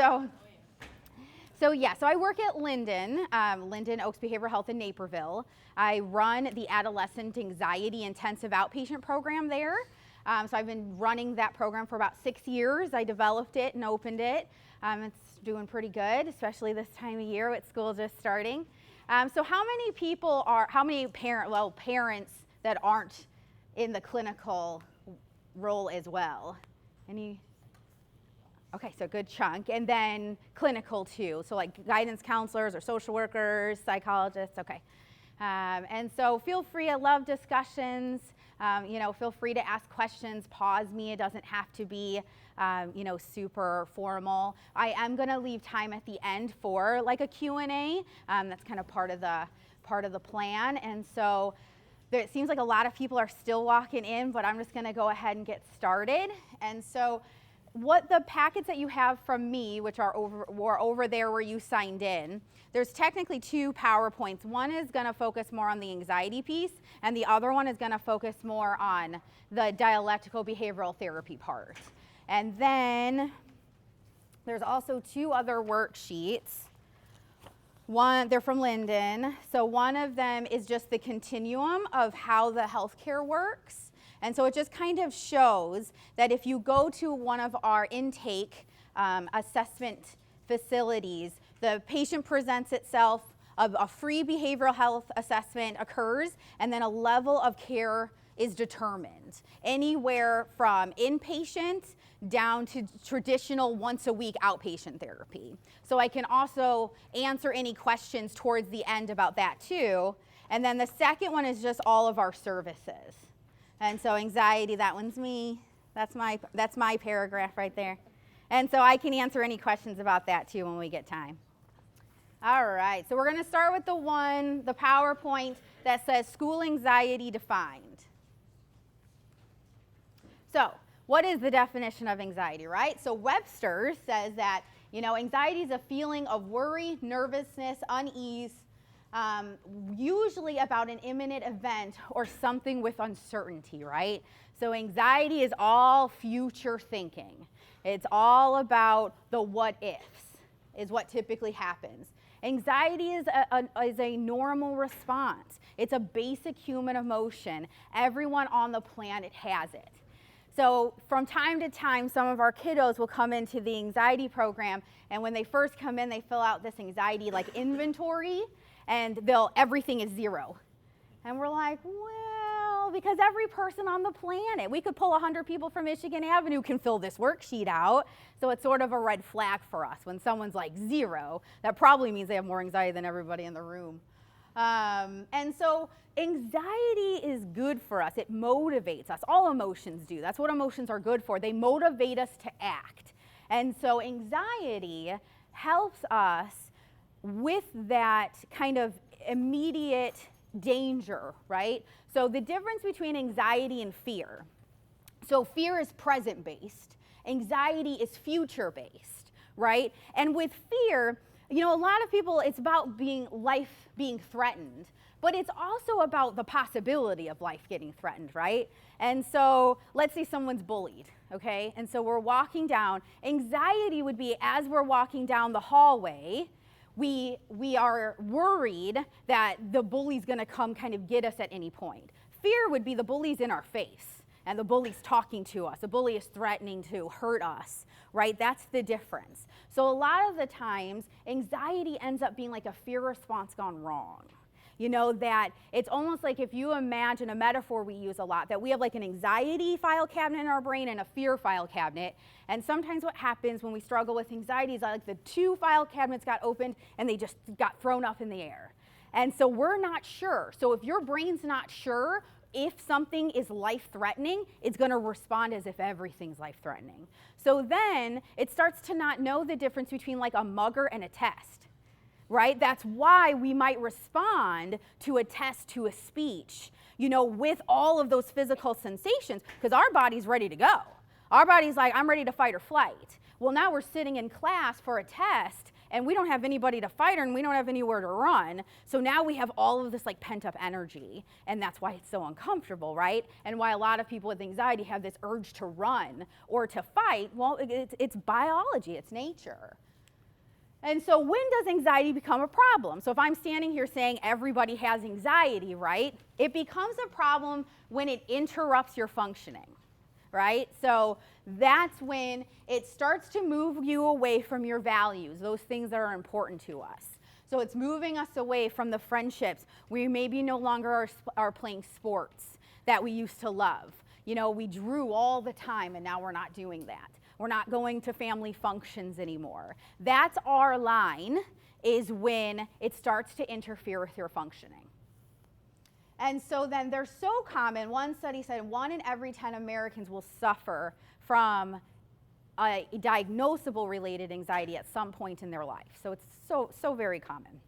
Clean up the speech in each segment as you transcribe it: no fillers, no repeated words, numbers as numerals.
So I work at Linden Oaks Behavioral Health in Naperville. I run the Adolescent Anxiety Intensive Outpatient Program there. So I've been running that program for about 6 years. I developed it and opened it. It's doing pretty good, especially this time of year with school just starting. So how many parents that aren't in the clinical role as well? Any? Okay, so good chunk. And then clinical too, so like guidance counselors or social workers, psychologists, okay. And so feel free, I love discussions. Feel free to ask questions, pause me. It doesn't have to be, super formal. I am gonna leave time at the end for like a Q&A. That's kind of part of the plan. And so it seems like a lot of people are still walking in, but I'm just gonna go ahead and get started. And so what the packets that you have from me, which are over there where you signed in, there's technically 2 PowerPoints. One is going to focus more on the anxiety piece, and the other one is going to focus more on the dialectical behavioral therapy part. And then there's also 2 other worksheets. They're from Linden. So one of them is just the continuum of how the healthcare works. And so it just kind of shows that if you go to one of our intake assessment facilities, the patient presents itself, a free behavioral health assessment occurs, and then a level of care is determined. Anywhere from inpatient down to traditional once-a-week outpatient therapy. So I can also answer any questions towards the end about that too. And then the second one is just all of our services. And so anxiety, that one's me. That's my paragraph right there. And so I can answer any questions about that too when we get time. All right, so we're gonna start with the PowerPoint that says school anxiety defined. So what is the definition of anxiety, right? So Webster says that, anxiety is a feeling of worry, nervousness, unease, usually about an imminent event or something with uncertainty, right? So anxiety is all future thinking. It's all about the what ifs, is what typically happens. Anxiety is a normal response. It's a basic human emotion. Everyone on the planet has it. So from time to time, some of our kiddos will come into the anxiety program, and when they first come in, they fill out this anxiety like inventory, and everything is 0. And we're like, well, because every person on the planet, we could pull 100 people from Michigan Avenue can fill this worksheet out. So it's sort of a red flag for us. When someone's like 0, that probably means they have more anxiety than everybody in the room. And so anxiety is good for us. It motivates us. All emotions do. That's what emotions are good for. They motivate us to act. And so anxiety helps us with that kind of immediate danger, right? So the difference between anxiety and fear. So fear is present-based. Anxiety is future-based, right? And with fear, a lot of people, it's about life being threatened, but it's also about the possibility of life getting threatened, right? And so let's say someone's bullied, okay? And so we're walking down. Anxiety would be as we're walking down the hallway, we are worried that the bully's gonna come kind of get us at any point. Fear would be the bully's in our face and the bully's talking to us. The bully is threatening to hurt us, right? That's the difference. So a lot of the times, anxiety ends up being like a fear response gone wrong. That it's almost like if you imagine a metaphor we use a lot, that we have like an anxiety file cabinet in our brain and a fear file cabinet. And sometimes what happens when we struggle with anxiety is like the 2 file cabinets got opened and they just got thrown up in the air. And so we're not sure. So if your brain's not sure if something is life-threatening, it's going to respond as if everything's life-threatening. So then it starts to not know the difference between like a mugger and a test. Right? That's why we might respond to a test, to a speech, with all of those physical sensations, because our body's ready to go. Our body's like, I'm ready to fight or flight. Well, now we're sitting in class for a test, and we don't have anybody to fight and we don't have anywhere to run. So now we have all of this like pent-up energy, and that's why it's so uncomfortable, right? And why a lot of people with anxiety have this urge to run or to fight. Well, it's biology, it's nature. And so when does anxiety become a problem? So if I'm standing here saying everybody has anxiety, right? It becomes a problem when it interrupts your functioning, right? So that's when it starts to move you away from your values, those things that are important to us. So it's moving us away from the friendships. We maybe no longer are playing sports that we used to love. You know, we drew all the time and now we're not doing that. We're not going to family functions anymore. That's our line, is when it starts to interfere with your functioning. And so then they're so common. One study said 1 in every 10 Americans will suffer from a diagnosable related anxiety at some point in their life. So it's so very common.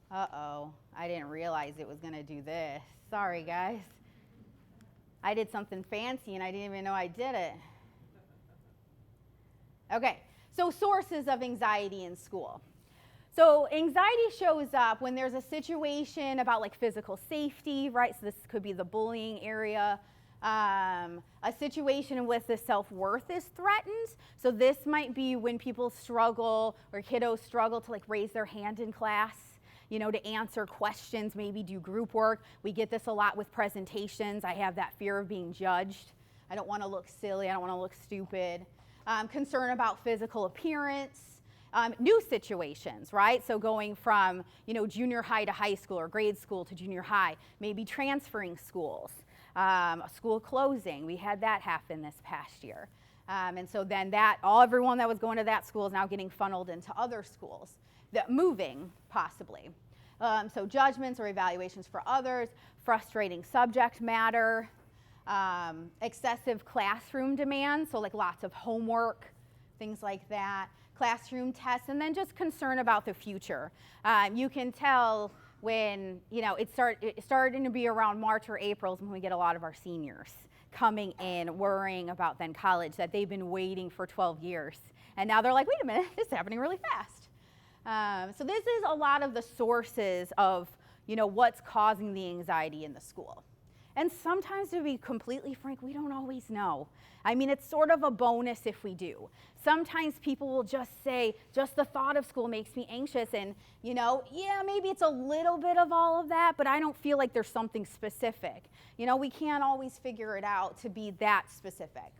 Uh-oh, I didn't realize it was going to do this. Sorry, guys. I did something fancy and I didn't even know I did it. Okay, so sources of anxiety in school. So anxiety shows up when there's a situation about like physical safety, right? So this could be the bullying area. A situation in which the self-worth is threatened. So this might be when people struggle or kiddos struggle to like raise their hand in class, you know, to answer questions, maybe do group work. We get this a lot with presentations. I have that fear of being judged. I don't want to look silly. I don't want to look stupid. Concern about physical appearance. New situations, right? So going from, you know, junior high to high school or grade school to junior high, maybe transferring schools, a school closing. We had that happen this past year. And so then everyone that was going to that school is now getting funneled into other schools. Moving, possibly. So judgments or evaluations for others, frustrating subject matter, excessive classroom demands, so like lots of homework, things like that, classroom tests, and then just concern about the future. You can tell when, you know, it's starting to be around March or April when we get a lot of our seniors coming in worrying about then college that they've been waiting for 12 years. And now they're like, wait a minute, this is happening really fast. So this is a lot of the sources of, you know, what's causing the anxiety in the school. And sometimes, to be completely frank, we don't always know. I mean, it's sort of a bonus if we do. Sometimes people will just say, just the thought of school makes me anxious, and, you know, yeah, maybe it's a little bit of all of that, but I don't feel like there's something specific. You know, we can't always figure it out to be that specific.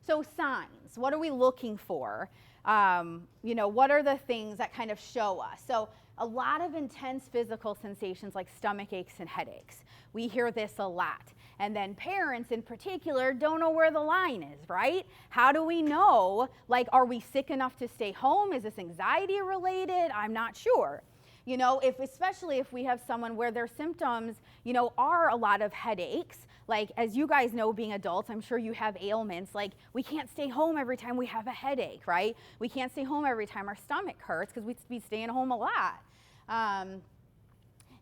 So signs, what are we looking for? You know, what are the things that kind of show us? So a lot of intense physical sensations like stomach aches and headaches. We hear this a lot. And then parents in particular don't know where the line is, right? How do we know, like, are we sick enough to stay home? Is this anxiety related? I'm not sure. You know, especially if we have someone where their symptoms, you know, are a lot of headaches. Like, as you guys know, being adults, I'm sure you have ailments. Like, we can't stay home every time we have a headache, right? We can't stay home every time our stomach hurts because we'd be staying home a lot.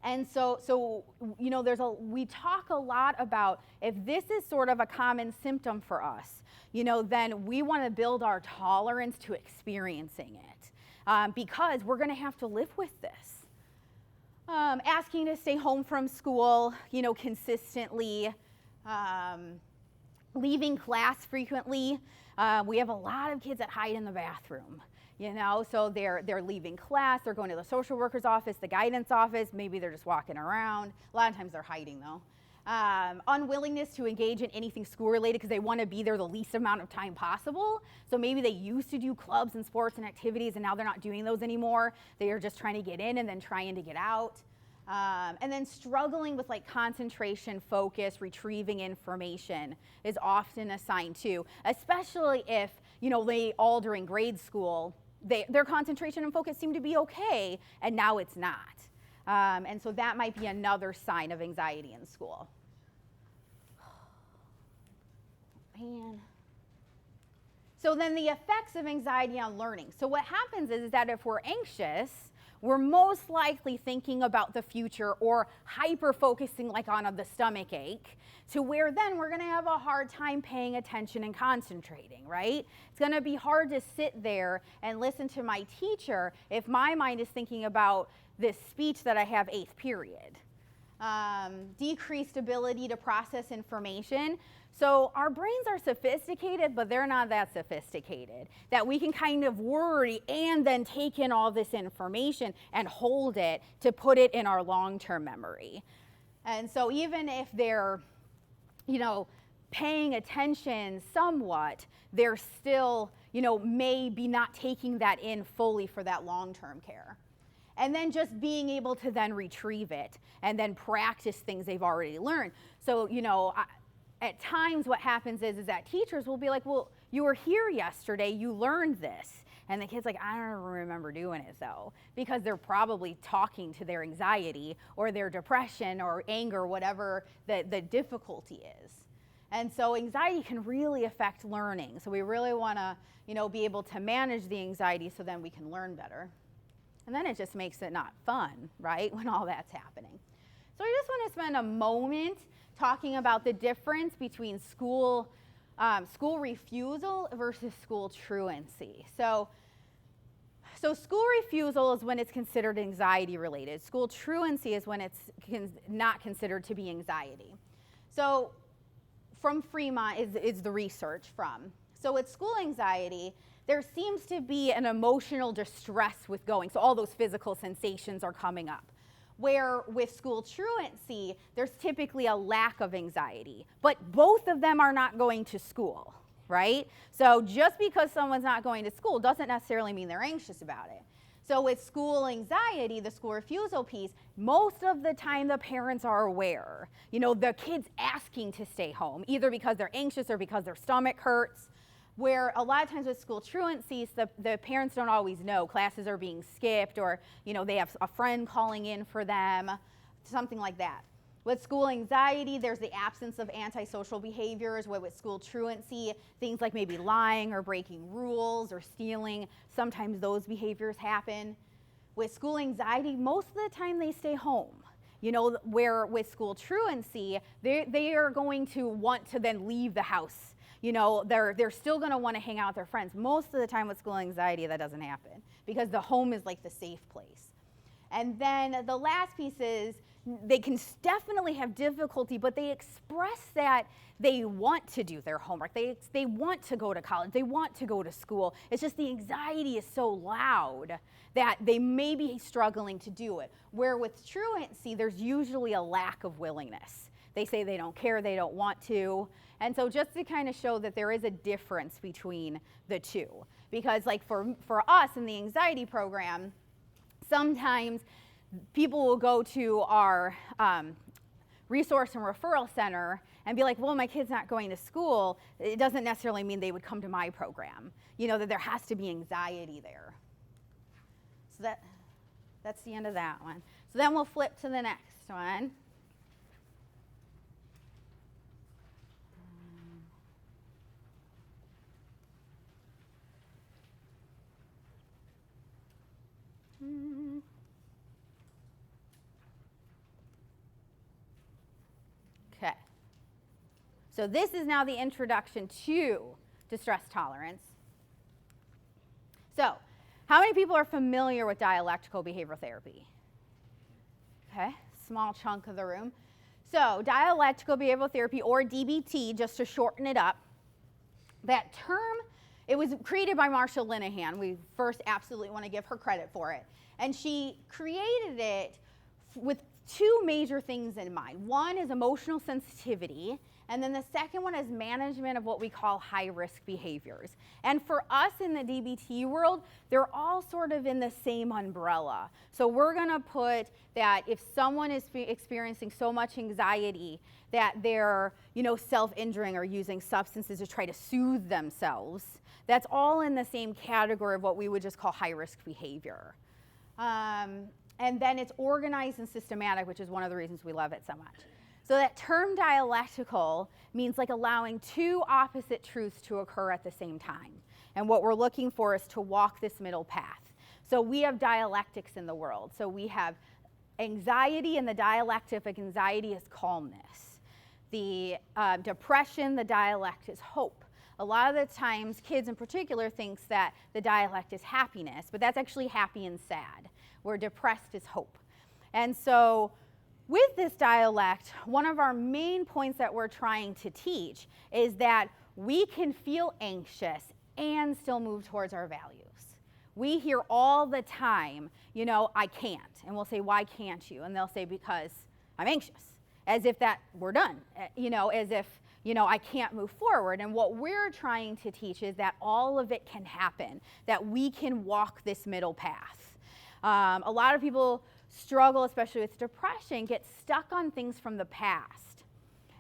And so you know, we talk a lot about if this is sort of a common symptom for us, you know, then we want to build our tolerance to experiencing it because we're going to have to live with this. Asking to stay home from school, you know, consistently, leaving class frequently. We have a lot of kids that hide in the bathroom. You know, so they're leaving class, they're going to the social worker's office, the guidance office, maybe they're just walking around. A lot of times they're hiding though. Unwillingness to engage in anything school related because they want to be there the least amount of time possible. So maybe they used to do clubs and sports and activities and now they're not doing those anymore. They are just trying to get in and then trying to get out. And then struggling with like concentration, focus, retrieving information is often a sign too, especially if, you know, they all during grade school, their concentration and focus seem to be okay, and now it's not. And so that might be another sign of anxiety in school. Man. So then the effects of anxiety on learning. So what happens is that if we're anxious, we're most likely thinking about the future or hyper-focusing like on the stomach ache, to where then we're going to have a hard time paying attention and concentrating, right? It's going to be hard to sit there and listen to my teacher if my mind is thinking about this speech that I have 8th period. Decreased ability to process information. So our brains are sophisticated, but they're not that sophisticated, that we can kind of worry and then take in all this information and hold it to put it in our long-term memory. And so even if they're, paying attention somewhat, they're still, may be not taking that in fully for that long-term care. And then just being able to then retrieve it and then practice things they've already learned. So, at times what happens is that teachers will be like, well, you were here yesterday, you learned this. And the kid's like, I don't remember doing it though, because they're probably talking to their anxiety or their depression or anger, whatever the difficulty is. And so anxiety can really affect learning. So we really want to, be able to manage the anxiety so then we can learn better. And then it just makes it not fun, right, when all that's happening. So I just want to spend a moment talking about the difference between school refusal versus school truancy. So school refusal is when it's considered anxiety related. School truancy is when it's not considered to be anxiety. So from Fremont is the research from. So with school anxiety, there seems to be an emotional distress with going. So all those physical sensations are coming up. Where with school truancy, there's typically a lack of anxiety. But both of them are not going to school, right? So just because someone's not going to school doesn't necessarily mean they're anxious about it. So with school anxiety, the school refusal piece, most of the time the parents are aware. The kid's asking to stay home, either because they're anxious or because their stomach hurts. Where a lot of times with school truancies, the parents don't always know. Classes are being skipped, or they have a friend calling in for them, something like that. With school anxiety, there's the absence of antisocial behaviors. With school truancy, things like maybe lying or breaking rules or stealing, sometimes those behaviors happen. With school anxiety, most of the time they stay home. Where with school truancy, they are going to want to then leave the house. They're still going to want to hang out with their friends. Most of the time with school anxiety, that doesn't happen because the home is like the safe place. And then the last piece is they can definitely have difficulty, but they express that they want to do their homework. They want to go to college. They want to go to school. It's just the anxiety is so loud that they may be struggling to do it. Where with truancy, there's usually a lack of willingness. They say they don't care, they don't want to. And so just to kind of show that there is a difference between the two. Because like for us in the anxiety program, sometimes people will go to our resource and referral center and be like, well, my kid's not going to school. It doesn't necessarily mean they would come to my program. That there has to be anxiety there. So that's the end of that one. So then we'll flip to the next one. Okay. So this is now the introduction to distress tolerance. So, how many people are familiar with dialectical behavioral therapy? Okay, small chunk of the room. So, dialectical behavioral therapy, or DBT, just to shorten it up, that term, it was created by Marsha Linehan. We first absolutely want to give her credit for it. And she created it with two major things in mind. One is emotional sensitivity, and then the second one is management of what we call high-risk behaviors. And for us in the DBT world, they're all sort of in the same umbrella. So we're going to put that if someone is experiencing so much anxiety that they're, self-injuring or using substances to try to soothe themselves, that's all in the same category of what we would just call high-risk behavior. And then it's organized and systematic, which is one of the reasons we love it so much. So that term dialectical means like allowing two opposite truths to occur at the same time. And what we're looking for is to walk this middle path. So we have dialectics in the world. So we have anxiety, and the dialectic of anxiety is calmness. The depression, the dialect is hope. A lot of the times, kids in particular thinks that the dialect is happiness, but that's actually happy and sad, where depressed is hope. And so With this dialect, one of our main points that we're trying to teach is that we can feel anxious and still move towards our values. We hear all the time, I can't. And we'll say, why can't you? And they'll say, because I'm anxious. As if that we're done, as if, I can't move forward. And what we're trying to teach is that all of it can happen, that we can walk this middle path. A lot of people struggle, especially with depression, get stuck on things from the past.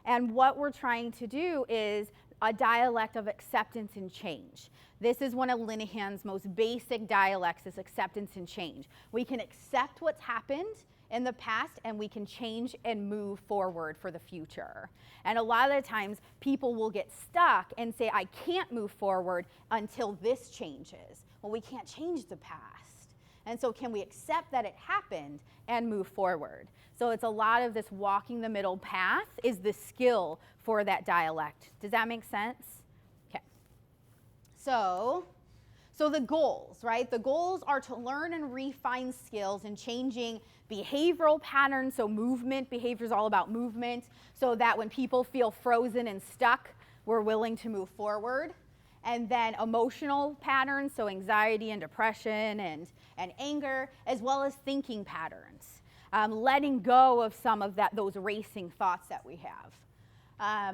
And what we're trying to do is a dialect of acceptance and change. This is one of Linehan's most basic dialects, is acceptance and change. We can accept what's happened in the past and we can change and move forward for the future. And a lot of the times people will get stuck and say, I can't move forward until this changes. Well, we can't change the past. And so can we accept that it happened and move forward? So it's a lot of this walking the middle path is the skill for that dialect. Does that make sense? Okay. So the goals, right? The goals are to learn and refine skills in changing behavioral patterns. So movement, behavior is all about movement, so that when people feel frozen and stuck, we're willing to move forward. And then emotional patterns, so anxiety and depression and anger, as well as thinking patterns. Letting go of some of those racing thoughts that we have.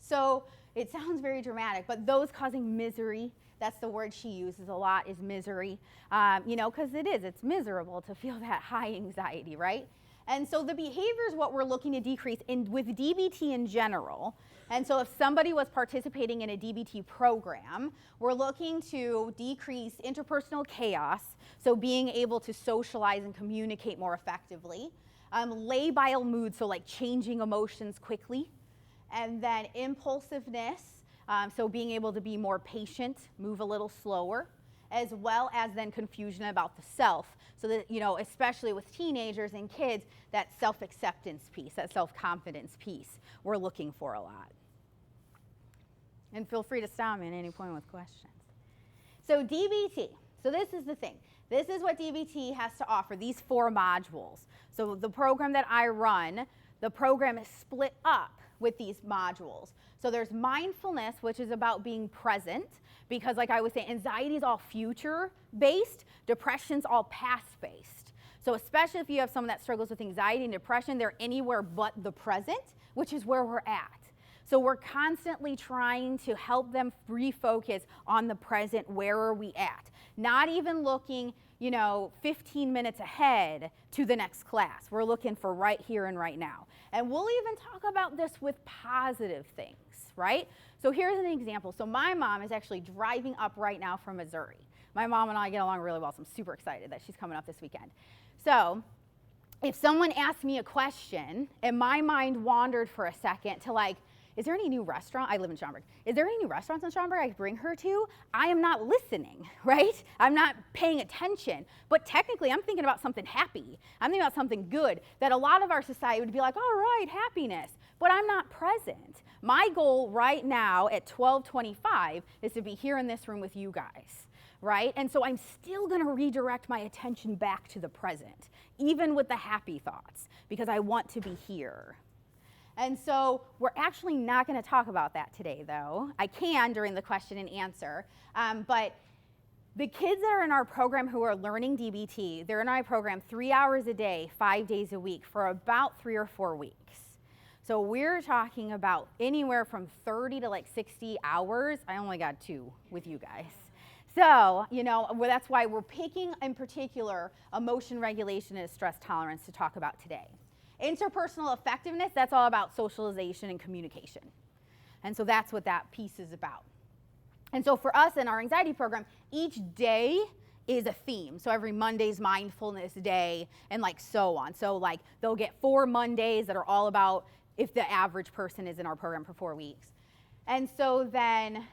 So it sounds very dramatic, but those causing misery, that's the word she uses a lot, is misery. Because it's miserable to feel that high anxiety, right? And so the behavior is what we're looking to decrease with DBT in general. And so if somebody was participating in a DBT program, we're looking to decrease interpersonal chaos, so being able to socialize and communicate more effectively. Labile moods, so like changing emotions quickly. And then impulsiveness, so being able to be more patient, move a little slower, as well as then confusion about the self. So that, especially with teenagers and kids, that self-acceptance piece, that self-confidence piece, we're looking for a lot. And feel free to stop me at any point with questions. So DBT, so this is the thing. This is what DBT has to offer, these 4 modules. So the program that I run, the program is split up with these modules. So there's mindfulness, which is about being present, because like I was saying, anxiety is all future-based, depression's all past-based. So especially if you have someone that struggles with anxiety and depression, they're anywhere but the present, which is where we're at. So we're constantly trying to help them refocus on the present, where are we at? Not even looking, 15 minutes ahead to the next class. We're looking for right here and right now. And we'll even talk about this with positive things, right? So here's an example. So my mom is actually driving up right now from Missouri. My mom and I get along really well, so I'm super excited that she's coming up this weekend. So if someone asked me a question and my mind wandered for a second to is there any new restaurant? I live in Schaumburg. Is there any new restaurants in Schaumburg I could bring her to? I am not listening, right? I'm not paying attention. But technically, I'm thinking about something happy. I'm thinking about something good that a lot of our society would be like, all right, happiness. But I'm not present. My goal right now at 12:25 is to be here in this room with you guys, right? And so I'm still going to redirect my attention back to the present, even with the happy thoughts, because I want to be here. And so we're actually not going to talk about that today, though. I can during the question and answer. But the kids that are in our program who are learning DBT, they're in our program 3 hours a day, 5 days a week for about 3 or 4 weeks. So we're talking about anywhere from 30 to 60 hours. I only got 2 with you guys. So, that's why we're picking in particular emotion regulation and stress tolerance to talk about today. Interpersonal effectiveness, that's all about socialization and communication. And so that's what that piece is about. And so for us in our anxiety program, each day is a theme. So every Monday's mindfulness day and so on. So they'll get 4 Mondays that are all about if the average person is in our program for 4 weeks. And so then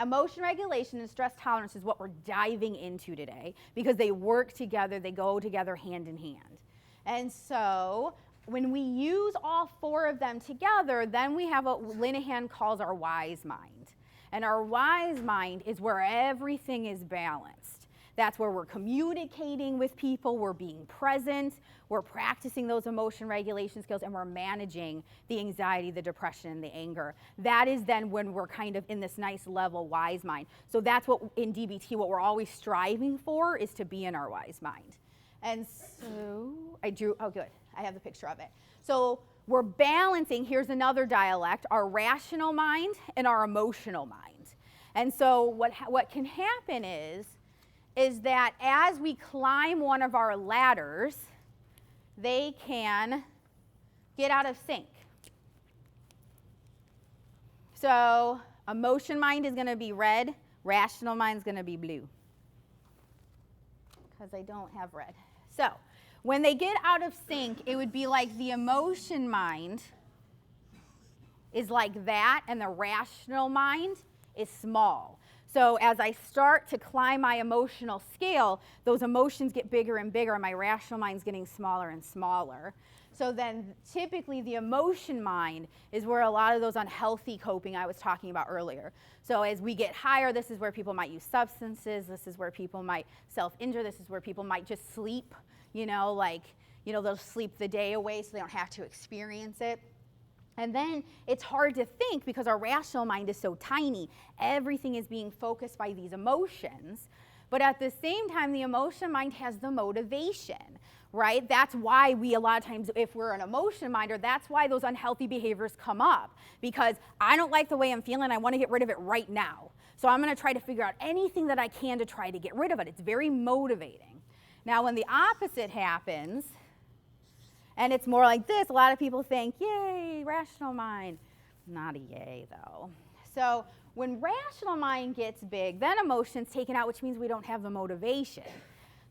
emotion regulation and stress tolerance is what we're diving into today because they work together, they go together hand in hand. And so when we use all 4 of them together, then we have what Linehan calls our wise mind. And our wise mind is where everything is balanced. That's where we're communicating with people, we're being present, we're practicing those emotion regulation skills, and we're managing the anxiety, the depression, and the anger. That is then when we're kind of in this nice level wise mind. So that's what in DBT, what we're always striving for is to be in our wise mind. And so oh good, I have the picture of it. So we're balancing, here's another dialect, our rational mind and our emotional mind. And so what can happen is that as we climb one of our ladders, they can get out of sync. So emotion mind is going to be red, rational mind is going to be blue. Because I don't have red. So when they get out of sync, it would be like the emotion mind is like that, and the rational mind is small. So as I start to climb my emotional scale, those emotions get bigger and bigger, and my rational mind's getting smaller and smaller. So then typically the emotion mind is where a lot of those unhealthy coping I was talking about earlier. So as we get higher, this is where people might use substances, this is where people might self-injure, this is where people might just sleep, they'll sleep the day away so they don't have to experience it. And then it's hard to think because our rational mind is so tiny. Everything is being focused by these emotions. But at the same time, the emotion mind has the motivation, right? That's why we, a lot of times, if we're an emotion minder, that's why those unhealthy behaviors come up. Because I don't like the way I'm feeling, I want to get rid of it right now. So I'm going to try to figure out anything that I can to try to get rid of it. It's very motivating. Now, when the opposite happens, and it's more like this, a lot of people think, yay, rational mind. Not a yay, though. So when rational mind gets big, then emotion's taken out, which means we don't have the motivation.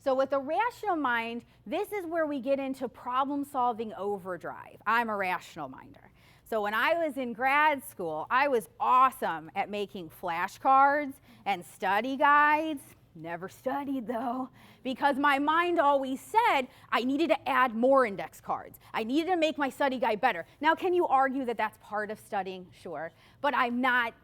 So with the rational mind, this is where we get into problem-solving overdrive. I'm a rational minder. So when I was in grad school, I was awesome at making flashcards and study guides. Never studied, though, because my mind always said I needed to add more index cards. I needed to make my study guide better. Now, can you argue that that's part of studying? Sure. But I'm not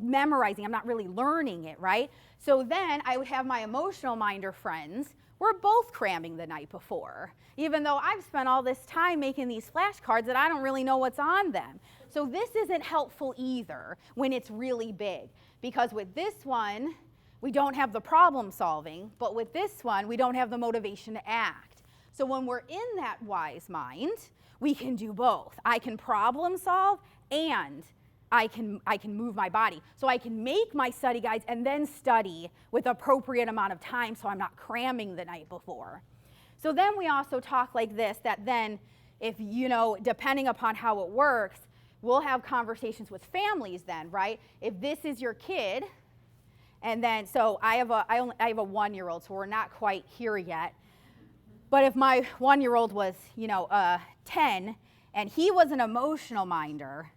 memorizing. I'm not really learning it, right? So then I would have my emotional minder friends. We're both cramming the night before, even though I've spent all this time making these flashcards that I don't really know what's on them. So this isn't helpful either when it's really big, because with this one, we don't have the problem solving, but with this one, we don't have the motivation to act. So when we're in that wise mind, we can do both. I can problem solve and I can move my body. So I can make my study guides and then study with appropriate amount of time so I'm not cramming the night before. So then we also talk like this, that then if, depending upon how it works, we'll have conversations with families then, right? If this is your kid, and then, so I have a 1-year-old, so we're not quite here yet. But if my 1-year-old was, 10, and he was an emotional minder,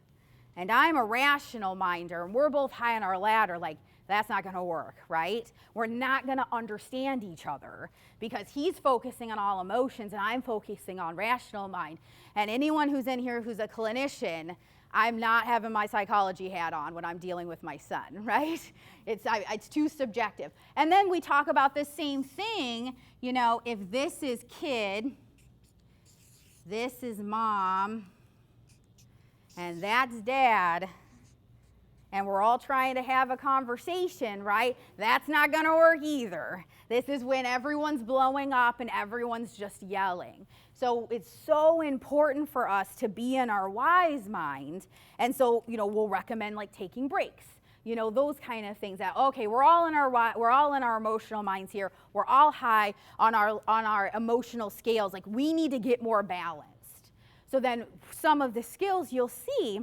and I'm a rational minder, and we're both high on our ladder, like, that's not going to work, right? We're not going to understand each other because he's focusing on all emotions, and I'm focusing on rational mind. And anyone who's in here who's a clinician, I'm not having my psychology hat on when I'm dealing with my son, right? It's too subjective. And then we talk about the same thing, if this is kid, this is mom, and that's dad, and we're all trying to have a conversation, right? That's not going to work either. This is when everyone's blowing up and everyone's just yelling. So it's so important for us to be in our wise mind. And so, we'll recommend like taking breaks, those kind of things that, okay, we're all in our emotional minds here. We're all high on our emotional scales. Like we need to get more balanced. So then some of the skills you'll see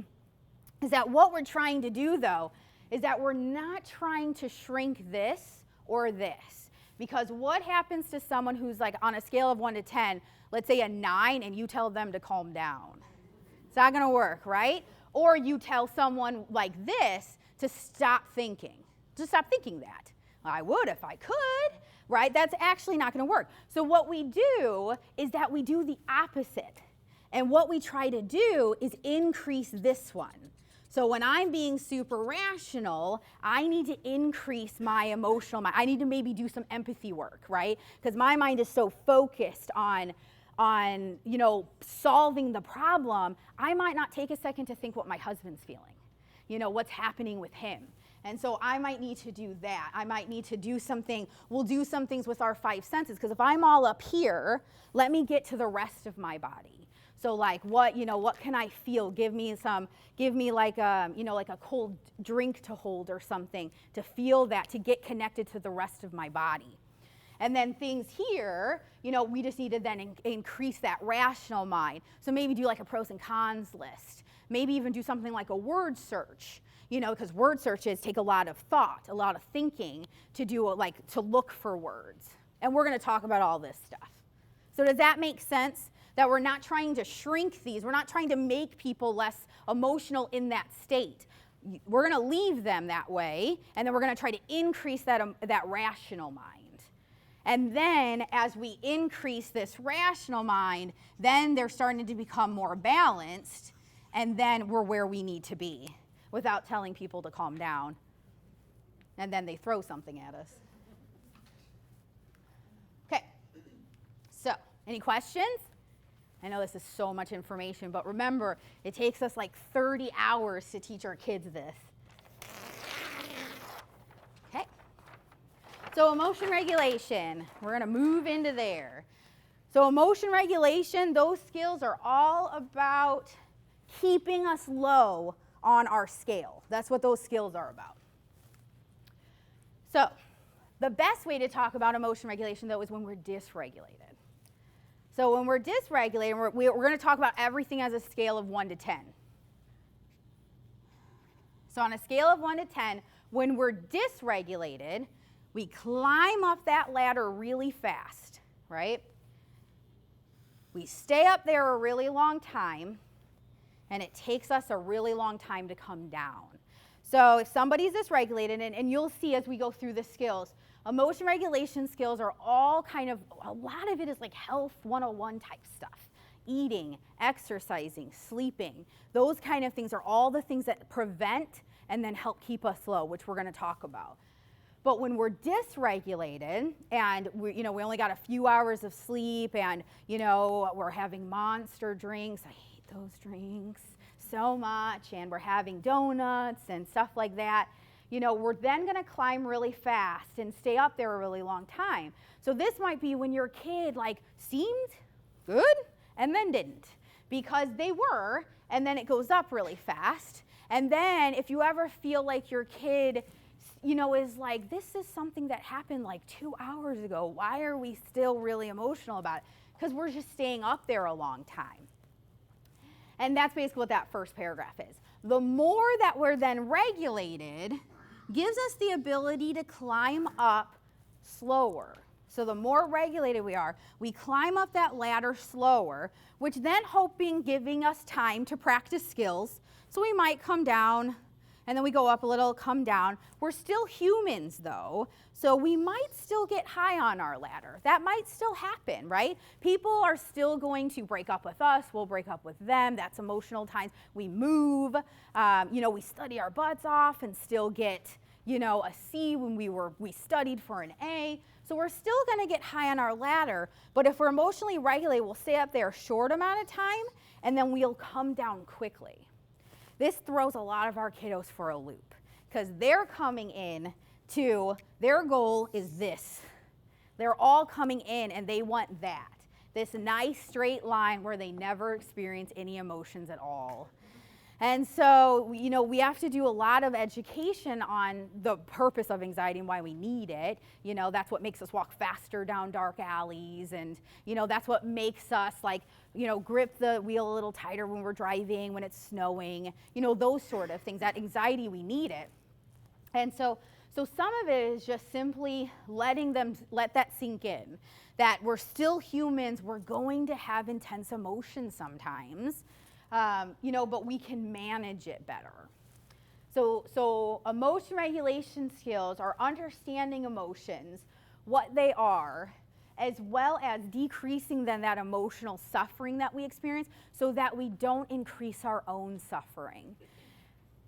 is that what we're trying to do though, is that we're not trying to shrink this or this. Because what happens to someone who's like on a scale of 1 to 10, let's say a 9, and you tell them to calm down? It's not going to work, right? Or you tell someone like this to stop thinking. Just stop thinking that. I would if I could, right? That's actually not going to work. So what we do is that we do the opposite. And what we try to do is increase this one. So when I'm being super rational, I need to increase my emotional mind. I need to maybe do some empathy work, right? Because my mind is so focused on solving the problem, I might not take a second to think what my husband's feeling, what's happening with him. And so I might need to do that. I might need to do something. We'll do some things with our 5 senses, because if I'm all up here, let me get to the rest of my body. So like what can I feel? Give me like a cold drink to hold or something, to feel that, to get connected to the rest of my body. And then things here, we just need to then increase that rational mind. So maybe do like a pros and cons list. Maybe even do something like a word search, because word searches take a lot of thought, a lot of thinking to do, to look for words. And we're going to talk about all this stuff. So does that make sense? That we're not trying to shrink these. We're not trying to make people less emotional in that state. We're going to leave them that way, and then we're going to try to increase that rational mind. And then as we increase this rational mind, then they're starting to become more balanced, and then we're where we need to be without telling people to calm down. And then they throw something at us. Okay, so any questions? I know this is so much information, but remember, it takes us like 30 hours to teach our kids this. Okay. So emotion regulation, we're going to move into there. So emotion regulation, those skills are all about keeping us low on our scale. That's what those skills are about. So the best way to talk about emotion regulation, though, is when we're dysregulated. So when we're dysregulated, we're going to talk about everything as a scale of 1 to 10. So on a scale of 1 to 10, when we're dysregulated, we climb up that ladder really fast, right? We stay up there a really long time, and it takes us a really long time to come down. So if somebody's dysregulated, and you'll see as we go through the skills, emotion regulation skills are all kind of, a lot of it is like health 101 type stuff. Eating, exercising, sleeping, those kind of things are all the things that prevent and then help keep us low, which we're going to talk about. But when we're dysregulated and we only got a few hours of sleep, and we're having monster drinks, I hate those drinks so much, and we're having donuts and stuff like that, we're then going to climb really fast and stay up there a really long time. So this might be when your kid seemed good and then didn't, because they were, and then it goes up really fast. And then if you ever feel like your kid is like, this is something that happened 2 hours ago, why are we still really emotional about it? Because we're just staying up there a long time. And that's basically what that first paragraph is. The more that we're then regulated gives us the ability to climb up slower. So the more regulated we are, we climb up that ladder slower, which then giving us time to practice skills. So we might come down, and then we go up a little, come down. We're still humans, though, so we might still get high on our ladder. That might still happen, right? People are still going to break up with us. We'll break up with them. That's emotional times. We move. We study our butts off and still get, a C when we studied for an A. So we're still going to get high on our ladder. But if we're emotionally regulated, we'll stay up there a short amount of time, and then we'll come down quickly. This throws a lot of our kiddos for a loop, because they're coming in to, their goal is this. They're all coming in and they want that. This nice straight line where they never experience any emotions at all. And so, we have to do a lot of education on the purpose of anxiety and why we need it. That's what makes us walk faster down dark alleys, and, that's what makes us grip the wheel a little tighter when we're driving, when it's snowing, those sort of things. That anxiety, we need it. And so some of it is just simply let that sink in, that we're still humans, we're going to have intense emotions sometimes, but we can manage it better. So emotion regulation skills are understanding emotions, what they are, as well as decreasing then that emotional suffering that we experience so that we don't increase our own suffering.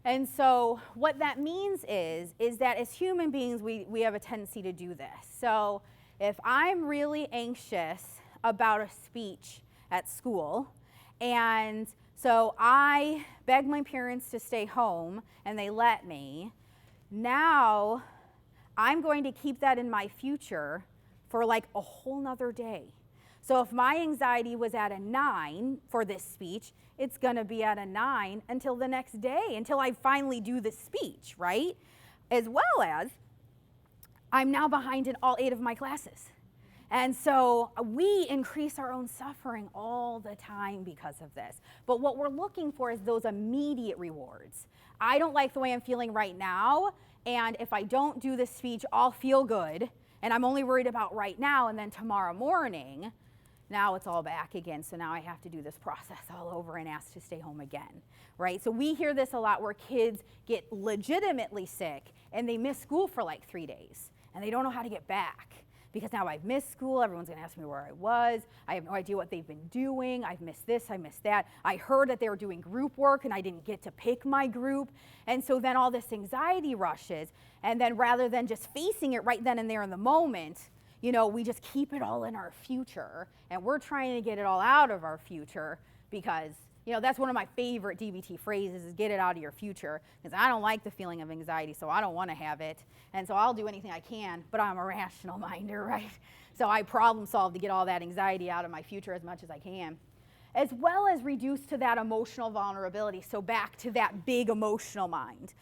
And so what that means is that as human beings, we have a tendency to do this. So if I'm really anxious about a speech at school, and so I beg my parents to stay home, and they let me, now I'm going to keep that in my future for like a whole nother day. So if my anxiety was at a 9 for this speech, it's going to be at a 9 until the next day, until I finally do the speech, right? As well as I'm now behind in all 8 of my classes. And so we increase our own suffering all the time because of this. But what we're looking for is those immediate rewards. I don't like the way I'm feeling right now, and if I don't do this speech, I'll feel good, and I'm only worried about right now, and then tomorrow morning, now it's all back again, so now I have to do this process all over and ask to stay home again, right? So we hear this a lot where kids get legitimately sick, and they miss school for like 3 days, and they don't know how to get back. Because now I've missed school, everyone's gonna ask me where I was, I have no idea what they've been doing, I've missed this, I missed that. I heard that they were doing group work and I didn't get to pick my group. And so then all this anxiety rushes, and then rather than just facing it right then and there in the moment, you know, we just keep it all in our future, and we're trying to get it all out of our future because, you know, that's one of my favorite DBT phrases is get it out of your future, because I don't like the feeling of anxiety, so I don't want to have it. And so I'll do anything I can, but I'm a rational minder, right? So I problem solve to get all that anxiety out of my future as much as I can, as well as reduce to that emotional vulnerability. So back to that big emotional mind.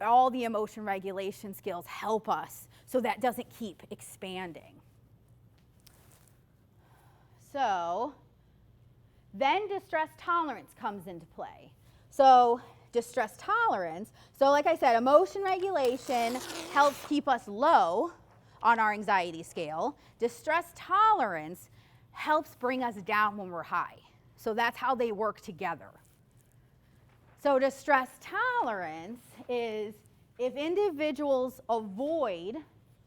All the emotion regulation skills help us so that doesn't keep expanding. So then distress tolerance comes into play. So distress tolerance, so like I said, emotion regulation helps keep us low on our anxiety scale. Distress tolerance helps bring us down when we're high. So that's how they work together. So distress tolerance is if individuals avoid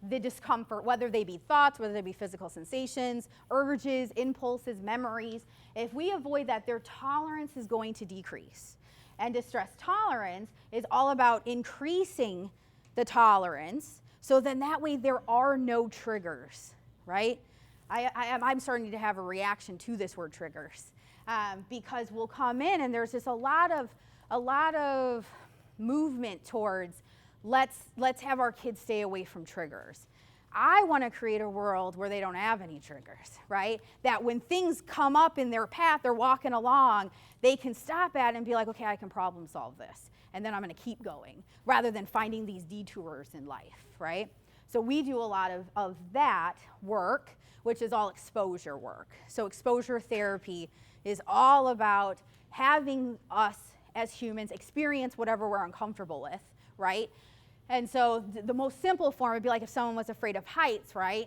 the discomfort, whether they be thoughts, whether they be physical sensations, urges, impulses, memories, if we avoid that, their tolerance is going to decrease. And distress tolerance is all about increasing the tolerance, so then that way there are no triggers, right? I'm starting to have a reaction to this word triggers, because we'll come in and there's just a lot of movement towards let's have our kids stay away from triggers. I want to create a world where they don't have any triggers, right? That when things come up in their path, they're walking along, they can stop at it and be like, okay, I can problem solve this, and then I'm going to keep going, rather than finding these detours in life, right? So we do a lot of that work, which is all exposure work. So exposure therapy is all about having us as humans experience whatever we're uncomfortable with, right? And so the most simple form would be like if someone was afraid of heights, right?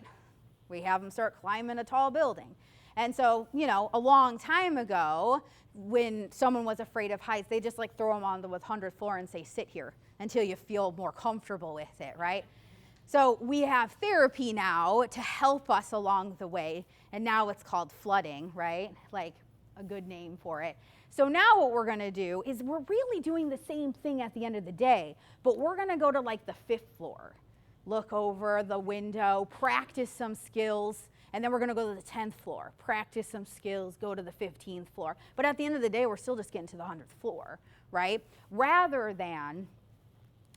We have them start climbing a tall building. And so, you know, a long time ago, when someone was afraid of heights, they just like throw them on the 100th floor and say, sit here until you feel more comfortable with it, right? So we have therapy now to help us along the way, and now it's called flooding, right? Like a good name for it. So now what we're gonna do is we're really doing the same thing at the end of the day, but we're gonna go to like the 5th floor, look over the window, practice some skills, and then we're gonna go to the 10th floor, practice some skills, go to the 15th floor. But at the end of the day, we're still just getting to the 100th floor, right? Rather than,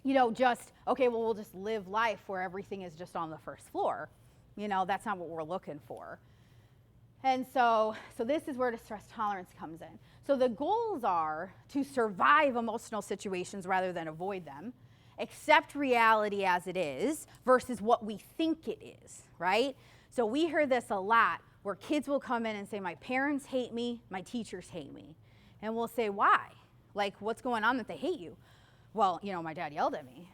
you know, just, okay, well, we'll just live life where everything is just on the 1st floor. You know, that's not what we're looking for. And so this is where distress tolerance comes in. So the goals are to survive emotional situations rather than avoid them, accept reality as it is versus what we think it is, right? So we hear this a lot where kids will come in and say, my parents hate me, my teachers hate me. And we'll say, why? Like, what's going on that they hate you? Well, you know, my dad yelled at me.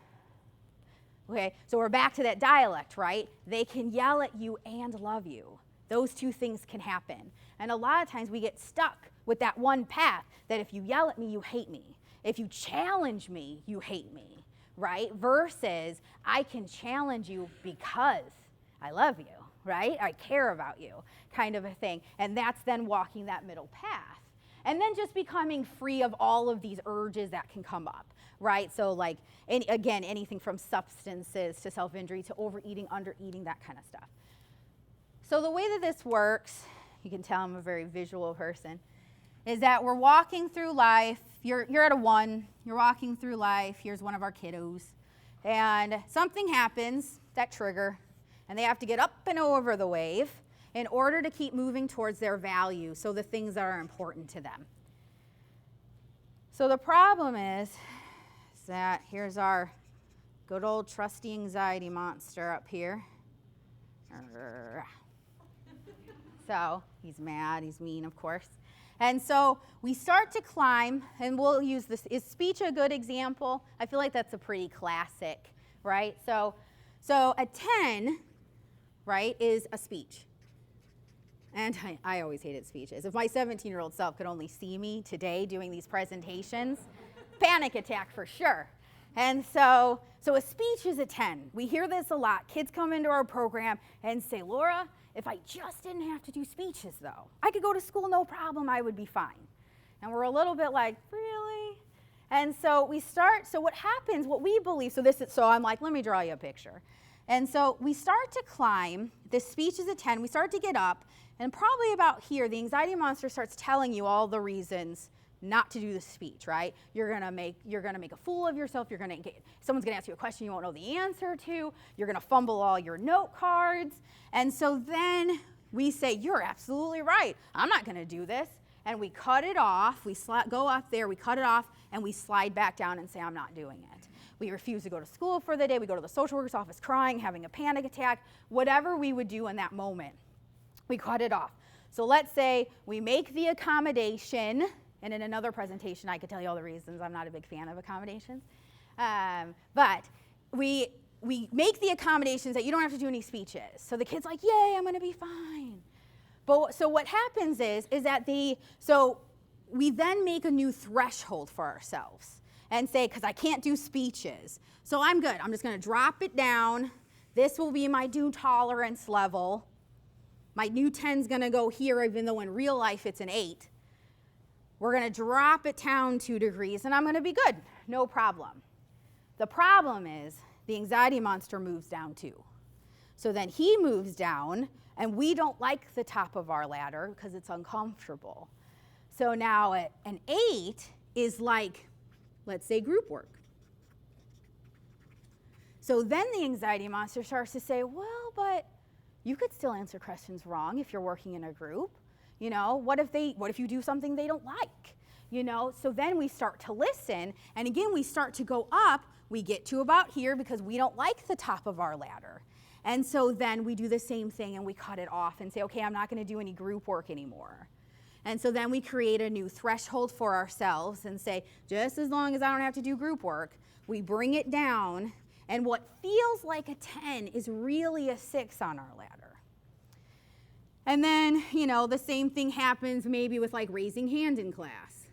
Okay, so we're back to that dialect, right? They can yell at you and love you. Those two things can happen. And a lot of times we get stuck with that one path that if you yell at me, you hate me. If you challenge me, you hate me, right? Versus I can challenge you because I love you, right? I care about you, kind of a thing. And that's then walking that middle path. And then just becoming free of all of these urges that can come up, right? So like, again, anything from substances to self-injury to overeating, undereating, that kind of stuff. So the way that this works, you can tell I'm a very visual person, is that we're walking through life. You're at a 1, you're walking through life. Here's one of our kiddos. And something happens, that trigger, and they have to get up and over the wave in order to keep moving towards their value, so the things that are important to them. So the problem is that here's our good old trusty anxiety monster up here. So he's mad, he's mean, of course. And so we start to climb, and we'll use this. Is speech a good example? I feel like that's a pretty classic, right? So a 10, right, is a speech. And I always hated speeches. If my 17-year-old self could only see me today doing these presentations, panic attack for sure. And so a speech is a 10. We hear this a lot. Kids come into our program and say, Laura, if I just didn't have to do speeches, though, I could go to school, no problem, I would be fine. And we're a little bit like, really? And so we start, so what happens, what we believe, so I'm like, let me draw you a picture. And so we start to climb, this speech is a 10, we start to get up, and probably about here, the anxiety monster starts telling you all the reasons not to do the speech, right? You're gonna make a fool of yourself. Someone's gonna ask you a question you won't know the answer to. You're gonna fumble all your note cards. And so then we say, you're absolutely right. I'm not gonna do this. And we cut it off. We go up there, we cut it off, and we slide back down and say, I'm not doing it. We refuse to go to school for the day. We go to the social worker's office crying, having a panic attack, whatever we would do in that moment. We cut it off. So let's say we make the accommodation, and in another presentation I could tell you all the reasons I'm not a big fan of accommodations. But we make the accommodations that you don't have to do any speeches. So the kid's like, yay, I'm gonna be fine. But so what happens is that we then make a new threshold for ourselves and say, because I can't do speeches, so I'm good. I'm just gonna drop it down. This will be my new tolerance level. My new 10's gonna go here, even though in real life it's an 8. We're gonna drop it down 2 degrees, and I'm gonna be good, no problem. The problem is the anxiety monster moves down too. So then he moves down, and we don't like the top of our ladder because it's uncomfortable. So now an 8 is like, let's say, group work. So then the anxiety monster starts to say, well, but you could still answer questions wrong if you're working in a group. You know, what if you do something they don't like? You know, so then we start to listen, and again, we start to go up. We get to about here because we don't like the top of our ladder. And so then we do the same thing and we cut it off and say, okay, I'm not gonna do any group work anymore. And so then we create a new threshold for ourselves and say, just as long as I don't have to do group work, we bring it down, and what feels like a 10 is really a 6 on our ladder. And then, you know, the same thing happens maybe with like raising hand in class.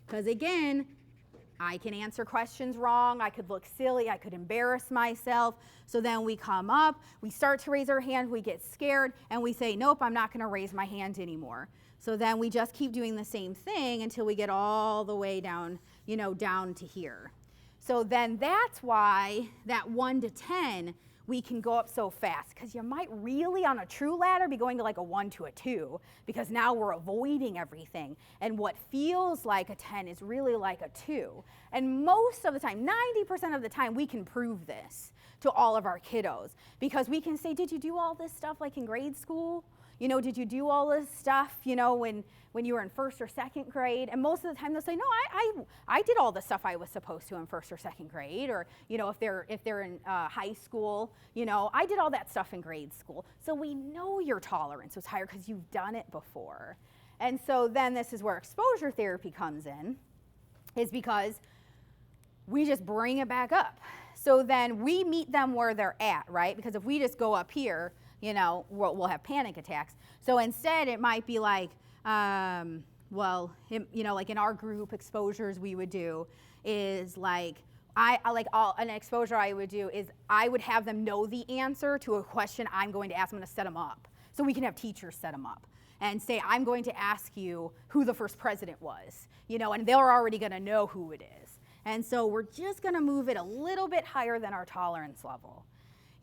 Because again, I can answer questions wrong, I could look silly, I could embarrass myself. So then we come up, we start to raise our hand, we get scared, and we say, nope, I'm not gonna raise my hand anymore. So then we just keep doing the same thing until we get all the way down, you know, down to here. So then that's why that 1 to 10, we can go up so fast, because you might really on a true ladder be going to like a 1 to a 2, because now we're avoiding everything. And what feels like a 10 is really like a 2. And most of the time, 90% of the time, we can prove this to all of our kiddos, because we can say, did you do all this stuff like in grade school? You know, did you do all this stuff, you know, when you were in 1st or 2nd grade? And most of the time they'll say, no, I did all the stuff I was supposed to in 1st or 2nd grade. Or, you know, if they're in high school, you know, I did all that stuff in grade school. So we know your tolerance was higher because you've done it before. And so then this is where exposure therapy comes in, is because we just bring it back up. So then we meet them where they're at, right? Because if we just go up here, you know, we'll have panic attacks. So instead it might be like, you know, like in our group exposures we would do is like, an exposure I would do is I would have them know the answer to a question I'm going to ask. I'm going to set them up. So we can have teachers set them up and say, I'm going to ask you who the first president was, you know, and they're already going to know who it is. And so we're just gonna move it a little bit higher than our tolerance level,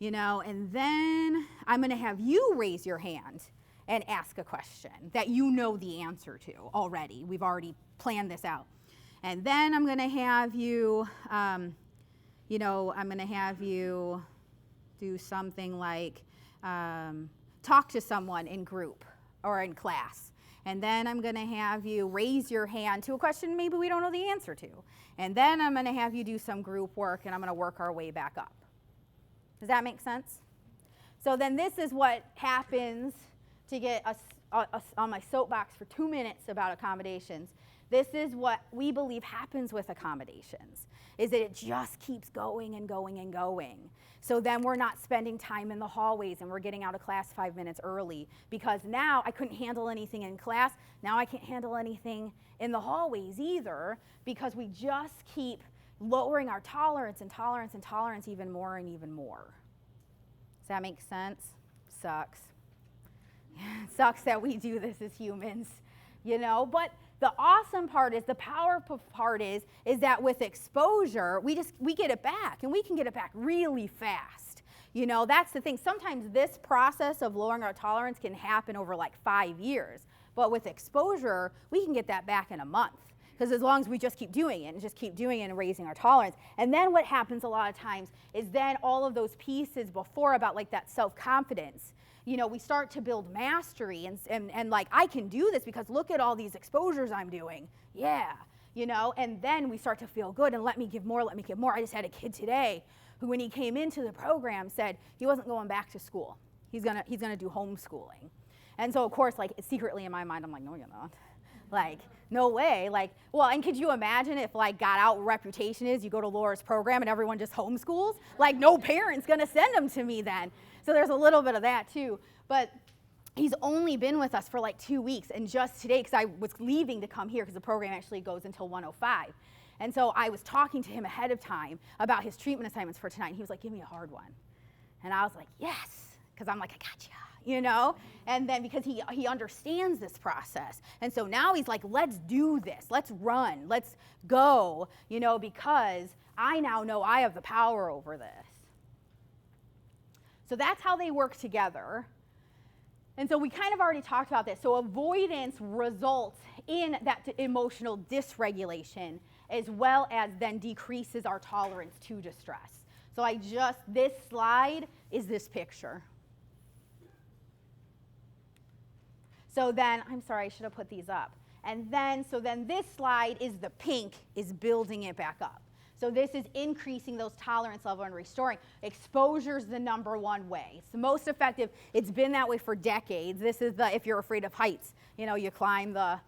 and then I'm gonna have you raise your hand and ask a question that you know the answer to already. We've already planned this out. And then I'm gonna have you, I'm gonna have you do something like talk to someone in group or in class. And then I'm gonna have you raise your hand to a question maybe we don't know the answer to. And then I'm gonna have you do some group work, and I'm gonna work our way back up. Does that make sense? So then this is what happens to get us on my soapbox for 2 minutes about accommodations. This is what we believe happens with accommodations, is that it just keeps going and going and going. So then we're not spending time in the hallways and we're getting out of class 5 minutes early because now I couldn't handle anything in class. Now I can't handle anything in the hallways either because we just keep lowering our tolerance and tolerance and tolerance even more and even more. Does that make sense? Sucks. Sucks that we do this as humans, but the awesome part is, the powerful part is that with exposure, we get it back, and we can get it back really fast. That's the thing. Sometimes this process of lowering our tolerance can happen over like 5 years, but with exposure, we can get that back in a month. Because as long as we just keep doing it and just keep doing it and raising our tolerance. And then what happens a lot of times is then all of those pieces before about like that self-confidence, we start to build mastery and like, I can do this because look at all these exposures I'm doing. Yeah, and then we start to feel good and let me give more. I just had a kid today who, when he came into the program, said he wasn't going back to school. He's gonna do homeschooling. And so of course, like, secretly in my mind, I'm like, no, you're not. Like, no way. Like, well, and could you imagine if like got out reputation is you go to Laura's program and everyone just homeschools? Like, no parent's gonna send them to me then. So there's a little bit of that too. But he's only been with us for like 2 weeks, and just today, because I was leaving to come here because the program actually goes until 1:05. And so I was talking to him ahead of time about his treatment assignments for tonight, and he was like, give me a hard one. And I was like, yes, because I'm like, I got you. And then because he understands this process. And so now he's like, let's do this. Let's run. Let's go, because I now know I have the power over this. So that's how they work together. And so we kind of already talked about this. So avoidance results in that emotional dysregulation, as well as then decreases our tolerance to distress. So this slide is this picture. So then, I'm sorry, I should have put these up. And then, so then this slide is the pink, is building it back up. So this is increasing those tolerance level and restoring. Exposure is the number one way. It's the most effective. It's been that way for decades. This is if you're afraid of heights, you climb the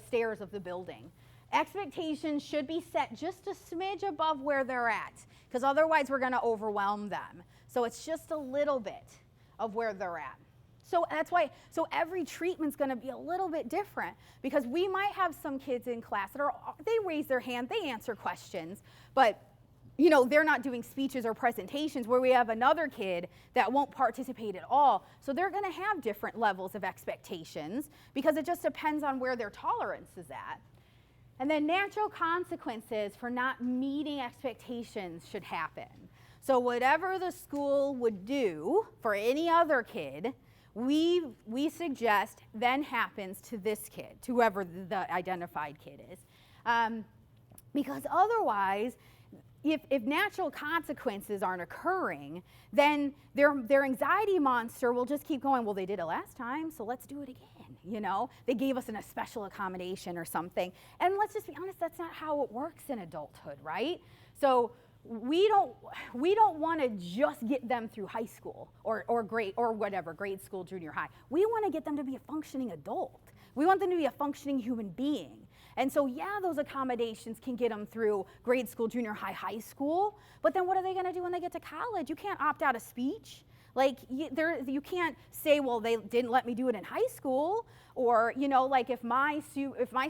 stairs of the building. Expectations should be set just a smidge above where they're at, because otherwise we're going to overwhelm them. So it's just a little bit of where they're at. So that's why, every treatment's going to be a little bit different, because we might have some kids in class that they raise their hand, they answer questions, but they're not doing speeches or presentations, where we have another kid that won't participate at all. So they're going to have different levels of expectations, because it just depends on where their tolerance is at. And then natural consequences for not meeting expectations should happen. So whatever the school would do for any other kid, we suggest then happens to this kid, to whoever the identified kid is. Because otherwise, if natural consequences aren't occurring, then their anxiety monster will just keep going, well, they did it last time, so let's do it again. They gave us a special accommodation or something. And let's just be honest, that's not how it works in adulthood, right? So we don't want to just get them through high school or grade school, junior high. We want to get them to be a functioning adult. We want them to be a functioning human being. And so, yeah, those accommodations can get them through grade school, junior high, high school, but then what are they going to do when they get to college? You can't opt out of speech. Like, you can't say, well, they didn't let me do it in high school, or, like if my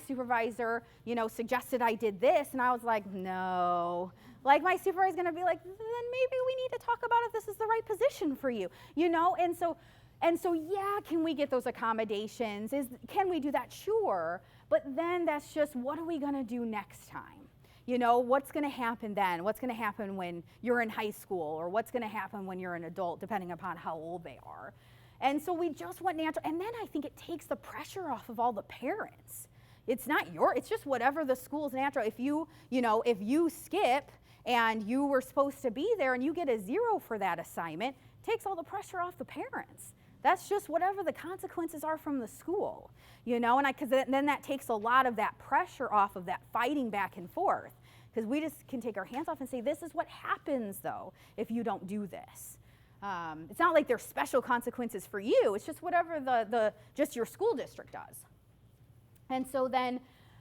supervisor, suggested I did this, and I was like, no. Like, my supervisor is going to be like, then maybe we need to talk about if this is the right position for you, And so, yeah, can we get those accommodations? Can we do that? Sure. But then that's just, what are we going to do next time? You know, what's going to happen then? What's going to happen when you're in high school, or what's going to happen when you're an adult, depending upon how old they are. And so we just went natural. And then I think it takes the pressure off of all the parents. It's not it's just whatever the school's natural. If if you skip and you were supposed to be there and you get a 0 for that assignment, it takes all the pressure off the parents. That's just whatever the consequences are from the school, and because then that takes a lot of that pressure off of that fighting back and forth, because we just can take our hands off and say, this is what happens, though, if you don't do this. It's not like there's special consequences for you. It's just whatever just your school district does. And so then,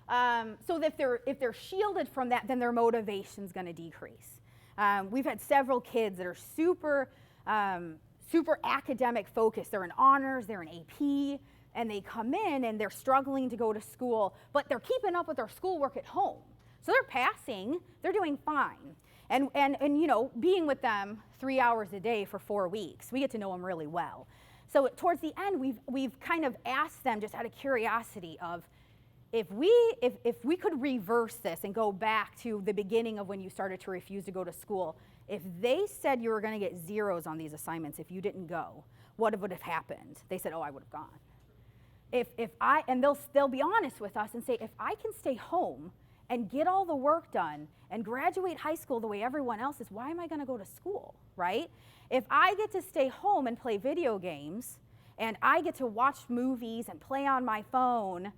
so if they're shielded from that, then their motivation's going to decrease. We've had several kids that are super academic focused. They're in honors, they're in AP, and they come in and they're struggling to go to school, but they're keeping up with their schoolwork at home. So they're passing, they're doing fine. And being with them 3 hours a day for 4 weeks, we get to know them really well. So towards the end, we've kind of asked them, just out of curiosity, of if we could reverse this and go back to the beginning of when you started to refuse to go to school, if they said you were going to get 0s on these assignments if you didn't go, what would have happened? They said, oh, I would have gone. And they'll be honest with us and say, if I can stay home and get all the work done and graduate high school the way everyone else is, why am I going to go to school, right? If I get to stay home and play video games and I get to watch movies and play on my phone,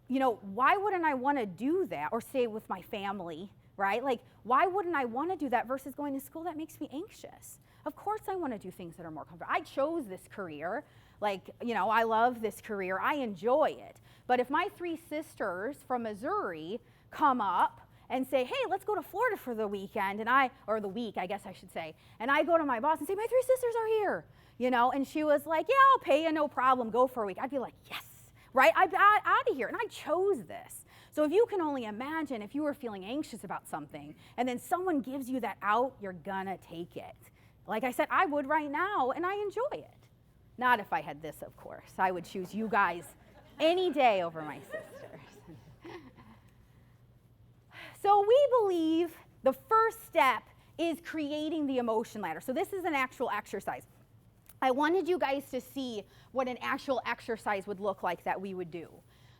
why wouldn't I want to do that, or stay with my family, right? Like, why wouldn't I want to do that versus going to school? That makes me anxious. Of course I want to do things that are more comfortable. I chose this career. I love this career. I enjoy it. But if my 3 sisters from Missouri come up and say, hey, let's go to Florida for the weekend, or the week, I guess I should say, and I go to my boss and say, my 3 sisters are here, and she was like, yeah, I'll pay you, no problem, go for a week. I'd be like, yes, right? I'm out of here, and I chose this. So if you can only imagine if you were feeling anxious about something and then someone gives you that out, you're gonna take it. Like I said, I would right now, and I enjoy it. Not if I had this, of course. I would choose you guys any day over my sisters. So we believe the first step is creating the emotion ladder. So this is an actual exercise. I wanted you guys to see what an actual exercise would look like that we would do.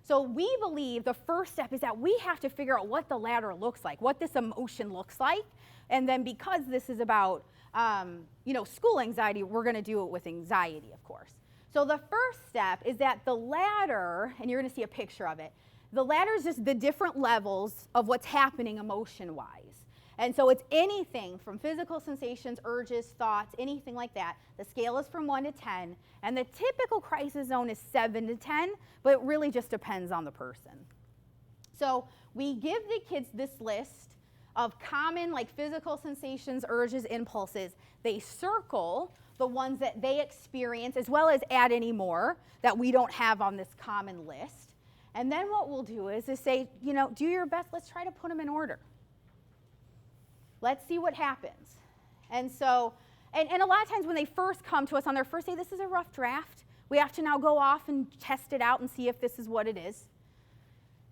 So we believe the first step is that we have to figure out what the ladder looks like, what this emotion looks like. And then because this is about school anxiety, we're going to do it with anxiety, of course. So the first step is that the ladder, and you're going to see a picture of it, the ladder is just the different levels of what's happening emotion-wise. And so it's anything from physical sensations, urges, thoughts, anything like that. The scale is from 1 to 10, and the typical crisis zone is 7 to 10, but it really just depends on the person. So we give the kids this list of common, physical sensations, urges, impulses. They circle the ones that they experience, as well as add any more that we don't have on this common list. And then what we'll do is say, do your best. Let's try to put them in order. Let's see what happens. And so, and a lot of times when they first come to us on their first day, this is a rough draft. We have to now go off and test it out and see if this is what it is.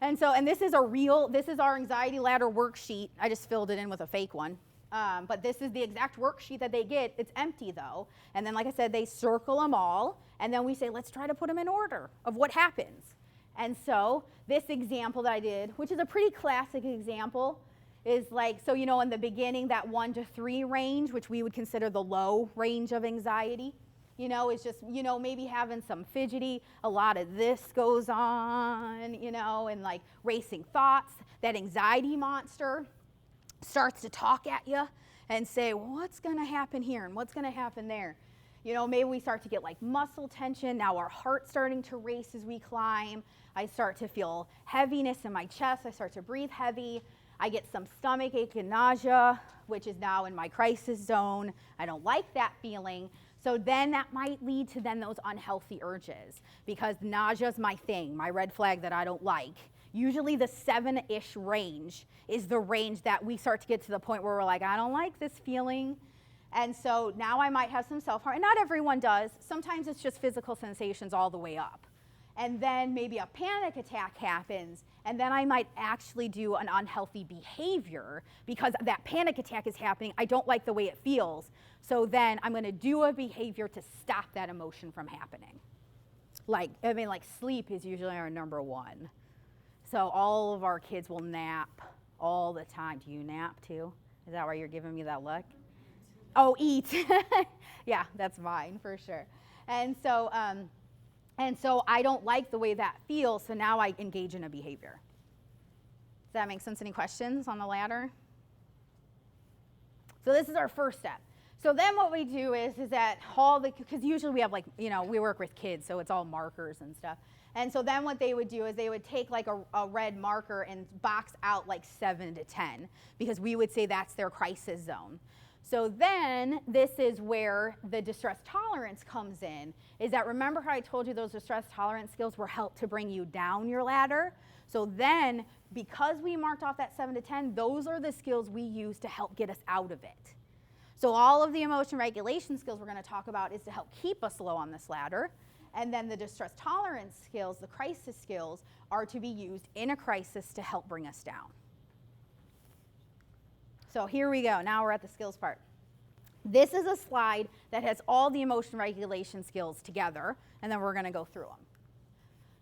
And so, and this is our anxiety ladder worksheet. I just filled it in with a fake one. But this is the exact worksheet that they get. It's empty though. And then, like I said, they circle them all. And then we say, let's try to put them in order of what happens. And so this example that I did, which is a pretty classic example, is in the beginning, that 1 to 3 range, which we would consider the low range of anxiety, is just, maybe having some fidgety, a lot of this goes on, and racing thoughts. That anxiety monster starts to talk at you and say, well, what's going to happen here and what's going to happen there? Maybe we start to get muscle tension. Now our heart's starting to race as we climb. I start to feel heaviness in my chest. I start to breathe heavy. I get some stomach ache and nausea, which is now in my crisis zone. I don't like that feeling. So then that might lead to then those unhealthy urges, because nausea is my thing, my red flag that I don't like. Usually the 7-ish range is the range that we start to get to the point where we're like, I don't like this feeling. And so now I might have some self-harm. And not everyone does. Sometimes it's just physical sensations all the way up. and then maybe a panic attack happens, and then I might actually do an unhealthy behavior because that panic attack is happening. I don't like the way it feels, so then I'm going to do a behavior to stop that emotion from happening. Like sleep is usually our number one. So all of our kids will nap all the time. Do you nap too? Is that why you're giving me that look? Oh, eat. Yeah, that's mine for sure. And so I don't like the way that feels, so now I engage in a behavior. Does that make sense? Any questions on the ladder? So this is our first step. So then what we do is that because usually we have we work with kids, so it's all markers and stuff. And so then what they would do is they would take like a red marker and box out like 7 to 10, because we would say that's their crisis zone. So then this is where the distress tolerance comes in, is that remember how I told you those distress tolerance skills were helped to bring you down your ladder? So then, because we marked off that 7 to 10, those are the skills we use to help get us out of it. So all of the emotion regulation skills we're going to talk about is to help keep us low on this ladder. And then the distress tolerance skills, the crisis skills, are to be used in a crisis to help bring us down. So here we go. Now we're at the skills part. This is a slide that has all the emotion regulation skills together, and then we're going to go through them.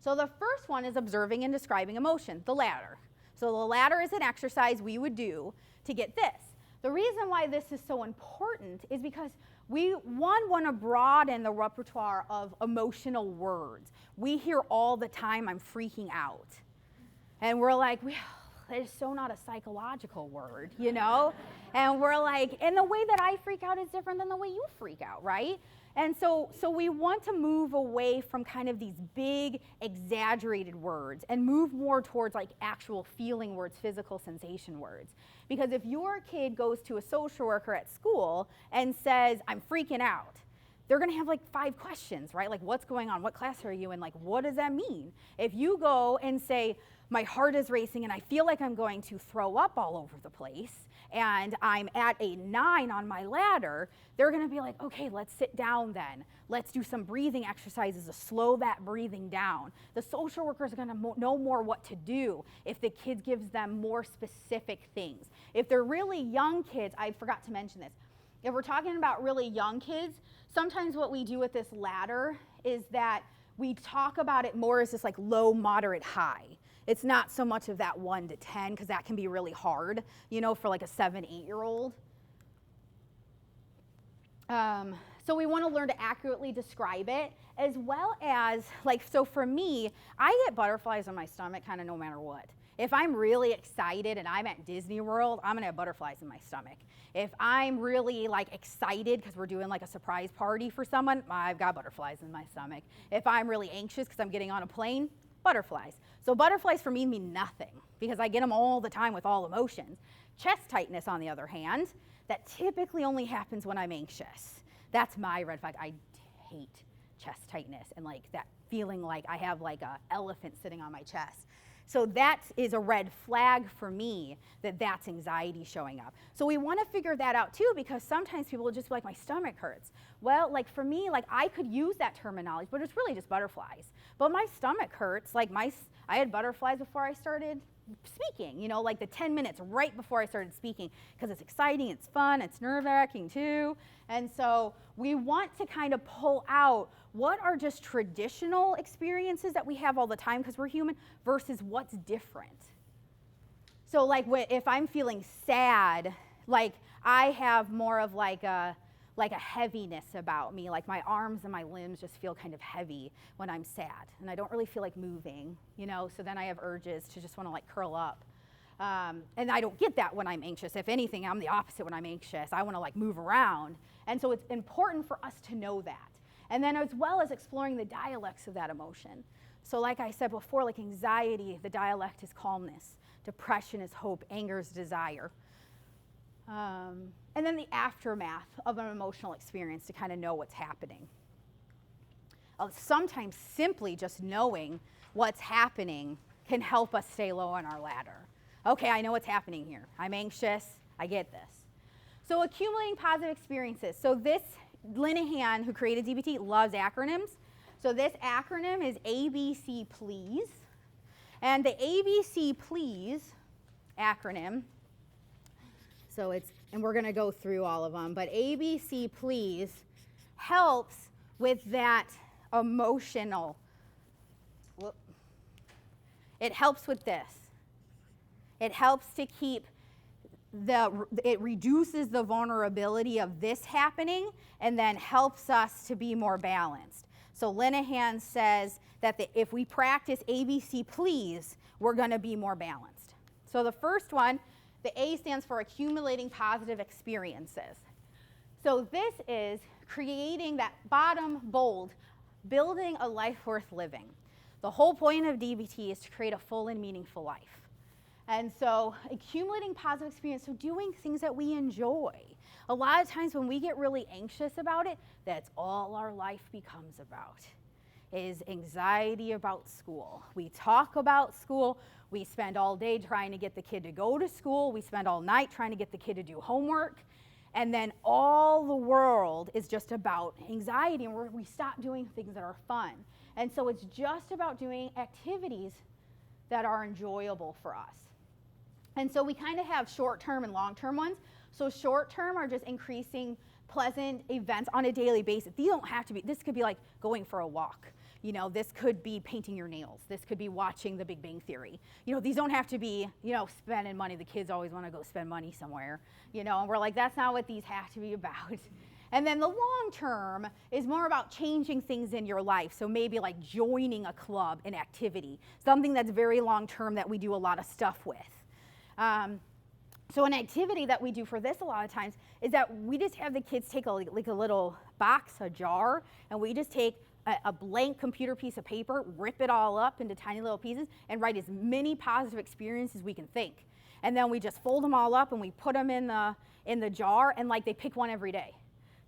So the first one is observing and describing emotion, the ladder. So the ladder is an exercise we would do to get this. The reason why this is so important is because we want to broaden the repertoire of emotional words. We hear all the time, I'm freaking out. And we're like, it's so not a psychological word, you know? And we're like, and the way that I freak out is different than the way you freak out, right? And so we want to move away from kind of these big, exaggerated words and move more towards like actual feeling words, physical sensation words. Because if your kid goes to a social worker at school and says, I'm freaking out, they're going to have like 5 questions, right? Like, what's going on? What class are you in? Like, what does that mean? If you go and say, my heart is racing and I feel like I'm going to throw up all over the place and I'm at a 9 on my ladder, they're going to be like, okay, let's sit down then. Let's do some breathing exercises to slow that breathing down. The social workers are going to know more what to do if the kid gives them more specific things. If they're really young kids, I forgot to mention this. If we're talking about really young kids, sometimes what we do with this ladder is that we talk about it more as this like low, moderate, high. It's not so much of that 1 to 10, because that can be really hard, you know, for like a 7, 8-year-old. So we want to learn to accurately describe it, as well as, like, so for me, I get butterflies in my stomach kind of no matter what. If I'm really excited and I'm at Disney World, I'm going to have butterflies in my stomach. If I'm really like excited because we're doing like a surprise party for someone, I've got butterflies in my stomach. If I'm really anxious because I'm getting on a plane, butterflies. So butterflies for me mean nothing because I get them all the time with all emotions. Chest tightness, on the other hand, that typically only happens when I'm anxious. That's my red flag. I hate chest tightness and like that feeling like I have like an elephant sitting on my chest. So that is a red flag for me that that's anxiety showing up. So we want to figure that out too, because sometimes people will just be like, my stomach hurts. Well, like for me, like I could use that terminology, but it's really just butterflies. But my stomach hurts, like I had butterflies before I started speaking, you know, like the 10 minutes right before I started speaking, because it's exciting, it's fun, it's nerve-wracking too. And so we want to kind of pull out what are just traditional experiences that we have all the time because we're human versus what's different. So like if I'm feeling sad, like I have more of like a heaviness about me, like my arms and my limbs just feel kind of heavy when I'm sad, and I don't really feel like moving, you know, so then I have urges to just want to like curl up. And I don't get that when I'm anxious. If anything, I'm the opposite when I'm anxious. I want to like move around. And so it's important for us to know that. And then as well as exploring the dialects of that emotion. So like I said before, like anxiety, the dialect is calmness. Depression is hope. Anger is desire. And then the aftermath of an emotional experience to kind of know what's happening. Sometimes simply just knowing what's happening can help us stay low on our ladder. Okay, I know what's happening here. I'm anxious. I get this. So accumulating positive experiences. So this Linehan, who created DBT, loves acronyms. So this acronym is ABC Please. And the ABC Please acronym, so it's, and we're going to go through all of them, but ABC Please helps with that emotional, it helps with this. It helps to keep it reduces the vulnerability of this happening and then helps us to be more balanced. So Linehan says that if we practice ABC Please, we're going to be more balanced. So the first one, the A stands for accumulating positive experiences. So this is creating that bottom bold, building a life worth living. The whole point of DBT is to create a full and meaningful life. And so accumulating positive experience, so doing things that we enjoy. A lot of times when we get really anxious about it, that's all our life becomes about, is anxiety about school. We talk about school, we spend all day trying to get the kid to go to school, we spend all night trying to get the kid to do homework, and then all the world is just about anxiety, and we stop doing things that are fun. And so it's just about doing activities that are enjoyable for us. And so we kind of have short-term and long-term ones. So short-term are just increasing pleasant events on a daily basis. These don't have to be, this could be like going for a walk. You know, this could be painting your nails. This could be watching The Big Bang Theory. You know, these don't have to be, you know, spending money. The kids always want to go spend money somewhere, you know, and we're like, that's not what these have to be about. And then the long term is more about changing things in your life. So maybe like joining a club, an activity, something that's very long term that we do a lot of stuff with. So an activity that we do for this a lot of times is that we just have the kids take a little box, a jar, and we just take a blank computer piece of paper, rip it all up into tiny little pieces, and write as many positive experiences as we can think. And then we just fold them all up and we put them in the jar, and like they pick one every day.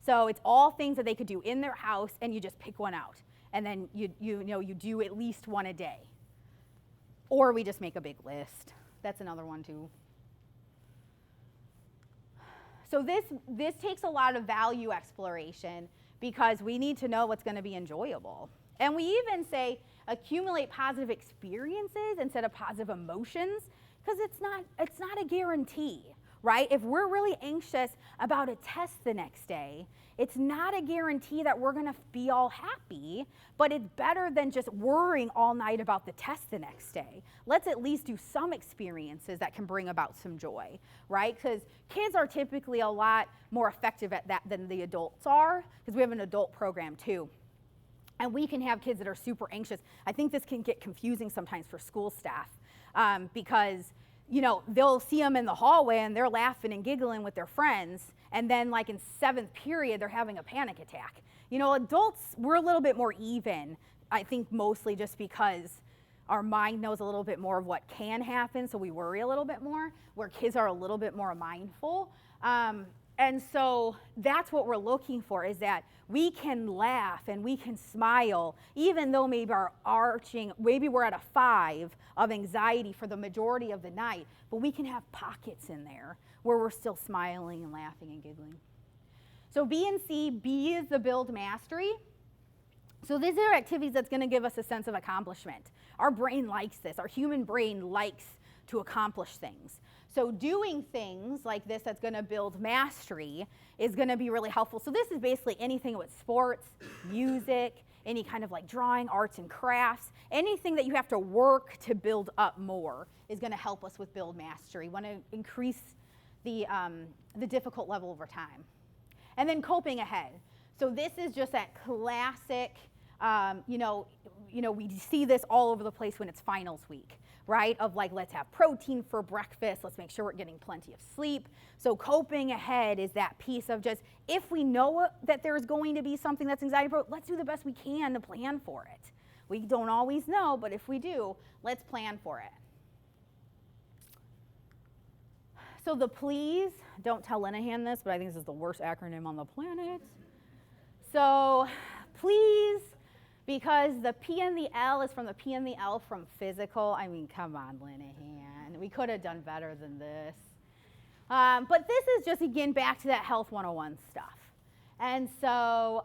So it's all things that they could do in their house, and you just pick one out. And then you do at least one a day. Or we just make a big list. That's another one too. So this takes a lot of value exploration because we need to know what's going to be enjoyable. And we even say accumulate positive experiences instead of positive emotions because it's not a guarantee, right? If we're really anxious about a test the next day, it's not a guarantee that we're going to be all happy, but it's better than just worrying all night about the test the next day. Let's at least do some experiences that can bring about some joy, right? Because kids are typically a lot more effective at that than the adults are, because we have an adult program too. And we can have kids that are super anxious. I think this can get confusing sometimes for school staff because you know, they'll see them in the hallway and they're laughing and giggling with their friends, and then like in 7th period, they're having a panic attack. You know, adults, we're a little bit more even, I think mostly just because our mind knows a little bit more of what can happen, so we worry a little bit more, where kids are a little bit more mindful. And so that's what we're looking for, is that we can laugh and we can smile, even though maybe maybe we're at a 5 of anxiety for the majority of the night, but we can have pockets in there where we're still smiling and laughing and giggling. So B and C, B is the build mastery. So these are activities that's going to give us a sense of accomplishment. Our brain likes this. Our human brain likes to accomplish things. So doing things like this that's going to build mastery is going to be really helpful. So this is basically anything with sports, music, any kind of like drawing, arts and crafts, anything that you have to work to build up more is going to help us with build mastery. We want to increase the difficult level over time. And then coping ahead. So this is just that classic, we see this all over the place when it's finals week, right? Of like, let's have protein for breakfast, let's make sure we're getting plenty of sleep. So coping ahead is that piece of just, if we know that there's going to be something that's anxiety, let's do the best we can to plan for it. We don't always know, but if we do, let's plan for it. So the please, don't tell Linehan this, but I think this is the worst acronym on the planet. So please, because the P and the L is from the P and the L from physical. I mean, come on, Linehan. We could have done better than this. But this is just, again, back to that Health 101 stuff. And so,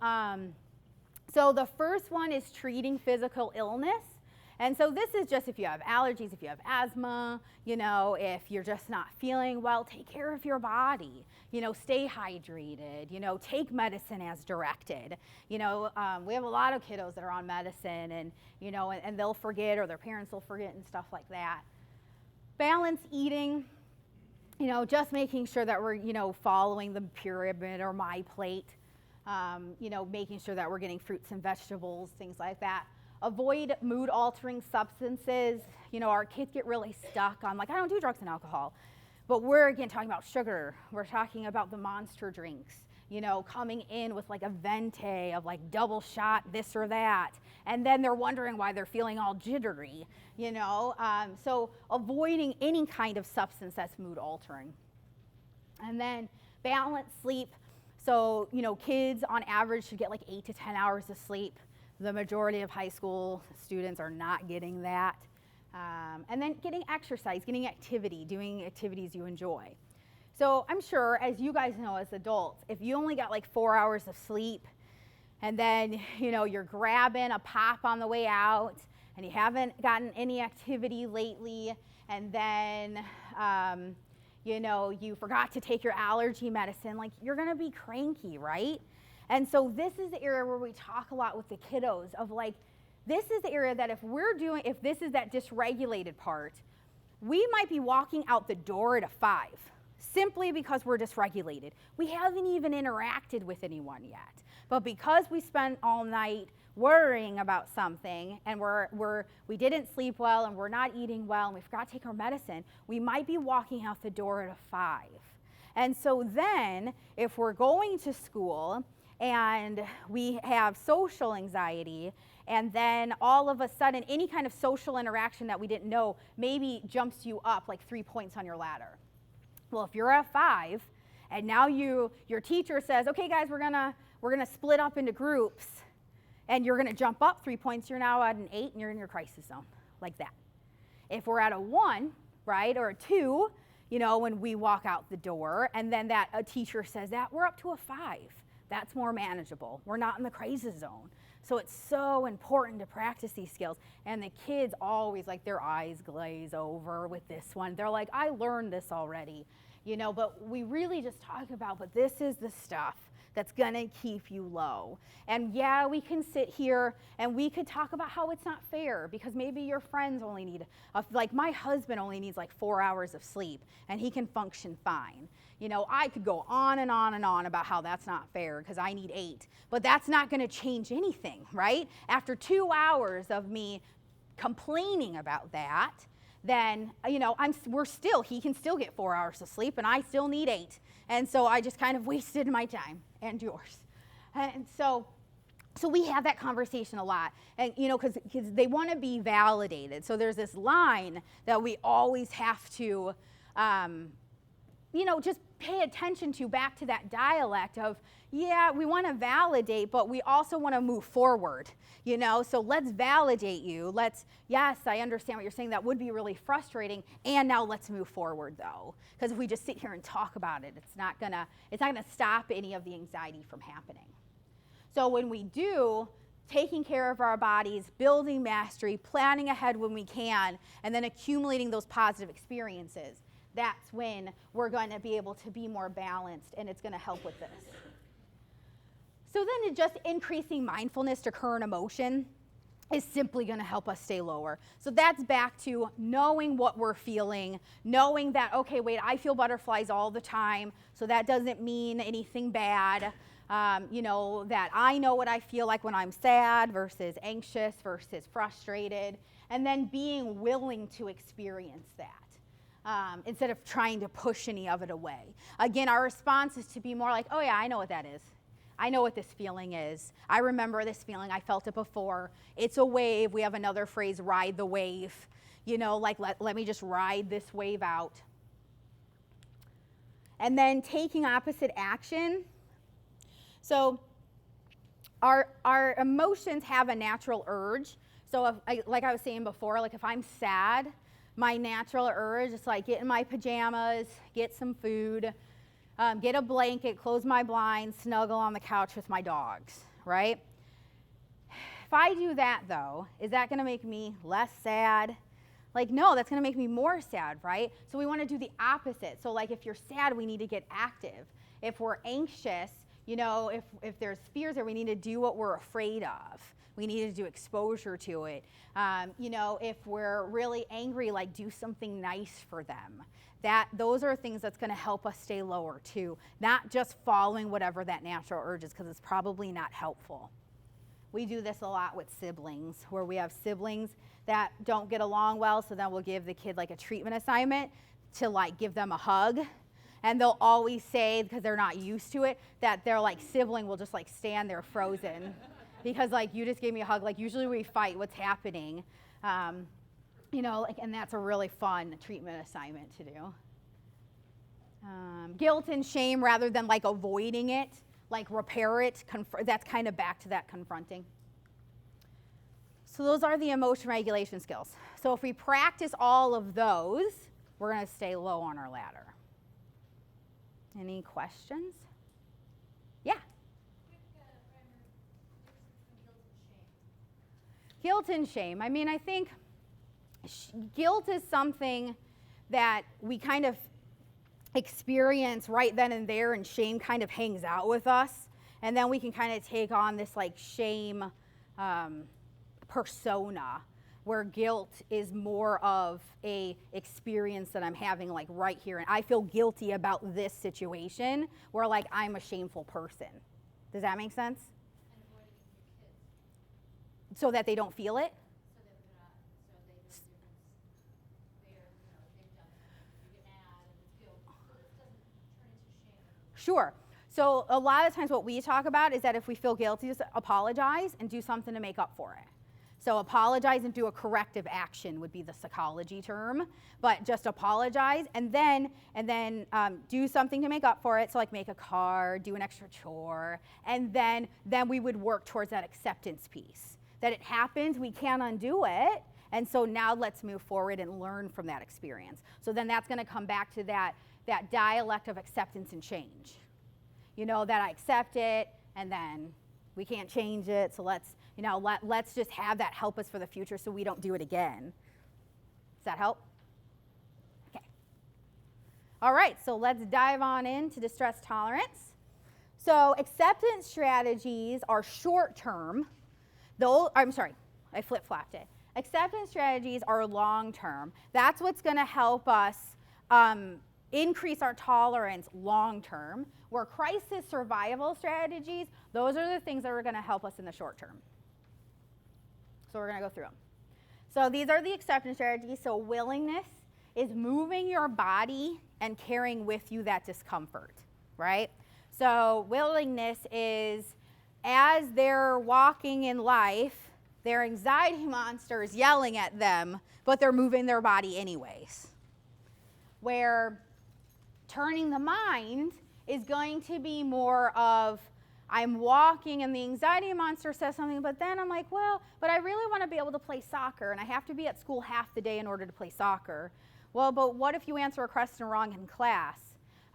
So the first one is treating physical illness. And so this is just if you have allergies, if you have asthma, if you're just not feeling well, take care of your body. Stay hydrated, take medicine as directed. We have a lot of kiddos that are on medicine and they'll forget, or their parents will forget and stuff like that. Balanced eating, just making sure that we're, following the pyramid or my plate, making sure that we're getting fruits and vegetables, things like that. Avoid mood-altering substances. Our kids get really stuck on, I don't do drugs and alcohol. But we're, again, talking about sugar. We're talking about the monster drinks, coming in with a venti of double shot this or that. And then they're wondering why they're feeling all jittery, So avoiding any kind of substance that's mood-altering. And then balanced sleep. So, kids on average should get 8 to 10 hours of sleep. The majority of high school students are not getting that. And then getting exercise, getting activity, doing activities you enjoy. So I'm sure, as you guys know as adults, if you only got 4 hours of sleep, and then, you're grabbing a pop on the way out, and you haven't gotten any activity lately, and then, you forgot to take your allergy medicine, you're gonna be cranky, right? And so this is the area where we talk a lot with the kiddos of this is the area that if this is that dysregulated part, we might be walking out the door at a 5 simply because we're dysregulated. We haven't even interacted with anyone yet. But because we spent all night worrying about something and we didn't sleep well and we're not eating well and we forgot to take our medicine, we might be walking out the door at a 5. And so then if we're going to school and we have social anxiety, and then all of a sudden any kind of social interaction that we didn't know maybe jumps you up 3 points on your ladder. Well, if you're at 5 and now your teacher says, okay guys, we're gonna split up into groups, and you're gonna jump up 3 points, you're now at an 8 and you're in your crisis zone, like that. If we're at a 1, right, or a 2, when we walk out the door and then a teacher says that, we're up to a 5. That's more manageable. We're not in the crisis zone. So it's so important to practice these skills. And the kids always, their eyes glaze over with this one. They're like, I learned this already, but we really just talk about, but this is the stuff that's gonna keep you low. And yeah, we can sit here and we could talk about how it's not fair because maybe your friends only need, my husband only needs 4 hours of sleep and he can function fine. I could go on and on and on about how that's not fair because I need 8, but that's not gonna change anything, right? After 2 hours of me complaining about that, then, he can still get 4 hours of sleep and I still need 8. And so I just kind of wasted my time and yours. And so we have that conversation a lot, and because they want to be validated. So there's this line that we always have to, just pay attention to, back to that dialect of, yeah, we want to validate, but we also want to move forward, so let's validate you. Yes, I understand what you're saying. That would be really frustrating. And now let's move forward though. Because if we just sit here and talk about it, it's not gonna stop any of the anxiety from happening. So when we do, taking care of our bodies, building mastery, planning ahead when we can, and then accumulating those positive experiences, that's when we're going to be able to be more balanced, and it's going to help with this. So then just increasing mindfulness to current emotion is simply going to help us stay lower. So that's back to knowing what we're feeling, knowing that, okay, wait, I feel butterflies all the time, so that doesn't mean anything bad. That I know what I feel like when I'm sad versus anxious versus frustrated, and then being willing to experience that. Instead of trying to push any of it away. Again, our response is to be more like, oh yeah, I know what that is. I know what this feeling is. I remember this feeling. I felt it before. It's a wave. We have another phrase, ride the wave. Let me just ride this wave out. And then taking opposite action. So our emotions have a natural urge. So like I was saying before, if I'm sad, my natural urge is get in my pajamas, get some food, get a blanket, close my blinds, snuggle on the couch with my dogs, right? if I do that though, is that gonna make me less sad? Like, no, that's gonna make me more sad, right? So we wanna do the opposite. So like if you're sad, we need to get active. If we're anxious, you know, if there's fears there, we need to do what we're afraid of. We need to do exposure to it. You know, if we're really angry, like do something nice for them. Those are things that's gonna help us stay lower too. Not just following whatever that natural urge is, because it's probably not helpful. We do this a lot with siblings, where we have siblings that don't get along well, so then we'll give the kid like a treatment assignment to like give them a hug. And they'll always say, because they're not used to it, that their like sibling will just like stand there frozen. Because like you just gave me a hug. Like usually we fight, what's happening? You know, like, and that's a really fun treatment assignment to do. Guilt and shame, rather than like avoiding it, like repair it, that's kind of back to that confronting. So those are the emotion regulation skills. So if we practice all of those, we're going to stay low on our ladder. Any questions? Yeah? Guilt and shame. I mean, I think guilt is something that we kind of experience right then and there, and shame kind of hangs out with us. And then we can kind of take on this like shame persona, where guilt is more of a experience that I'm having like right here, and I feel guilty about this situation, where like I'm a shameful person. Does that make sense? And avoiding your kids. So that they don't feel it? So that they're not, so they know the difference. They're, you know, they've done it. You get mad and it's guilt. So this doesn't turn into shame. Sure. So a lot of times what we talk about is that if we feel guilty, just apologize and do something to make up for it. So apologize and do a corrective action would be the psychology term, but just apologize and then do something to make up for it. So like make a card, do an extra chore, and then we would work towards that acceptance piece. That it happens, we can't undo it, and so now let's move forward and learn from that experience. So then that's gonna come back to that dialect of acceptance and change. You know, that I accept it, and then we can't change it, so let's just have that help us for the future so we don't do it again. Does that help? Okay. All right, so let's dive on into distress tolerance. So acceptance strategies are short-term. I flip-flopped it. Acceptance strategies are long-term. That's what's going to help us increase our tolerance long-term. Where crisis survival strategies, those are the things that are going to help us in the short term. So we're going to go through them. So these are the acceptance strategies. So willingness is moving your body and carrying with you that discomfort, right? So willingness is, as they're walking in life, their anxiety monster is yelling at them, but they're moving their body anyways. Where turning the mind is going to be more of, I'm walking and the anxiety monster says something, but then I'm like, well, but I really want to be able to play soccer, and I have to be at school half the day in order to play soccer. Well, but what if you answer a question wrong in class?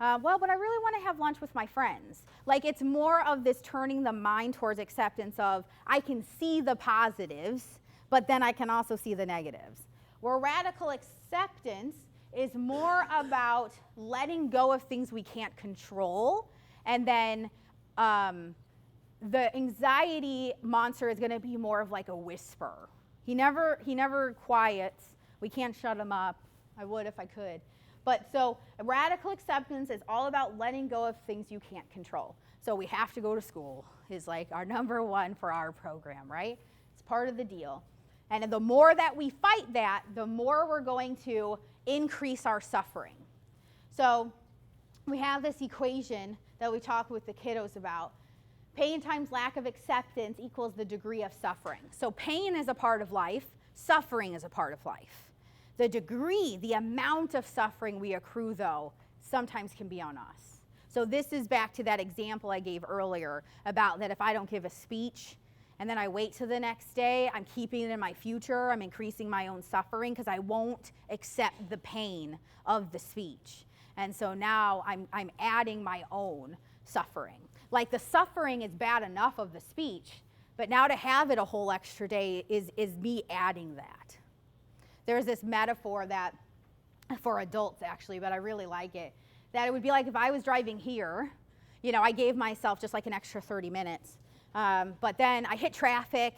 Well, but I really want to have lunch with my friends. Like, it's more of this turning the mind towards acceptance of, I can see the positives, but then I can also see the negatives. Where radical acceptance is more about letting go of things we can't control, and then the anxiety monster is going to be more of like a whisper. He never quiets. We can't shut him up. I would if I could. But so radical acceptance is all about letting go of things you can't control. So we have to go to school is like our number one for our program, right? It's part of the deal. And the more that we fight that, the more we're going to increase our suffering. So we have this equation that we talk with the kiddos about. Pain times lack of acceptance equals the degree of suffering. So pain is a part of life. Suffering is a part of life. The degree, the amount of suffering we accrue, though, sometimes can be on us. So this is back to that example I gave earlier about that if I don't give a speech and then I wait till the next day, I'm keeping it in my future, I'm increasing my own suffering because I won't accept the pain of the speech. And so now I'm adding my own suffering. Like the suffering is bad enough of the speech, But now to have it a whole extra day is me adding that. There's this metaphor that, for adults actually, but I really like it, that it would be like if I was driving here, you know, I gave myself just like an extra 30 minutes. But then I hit traffic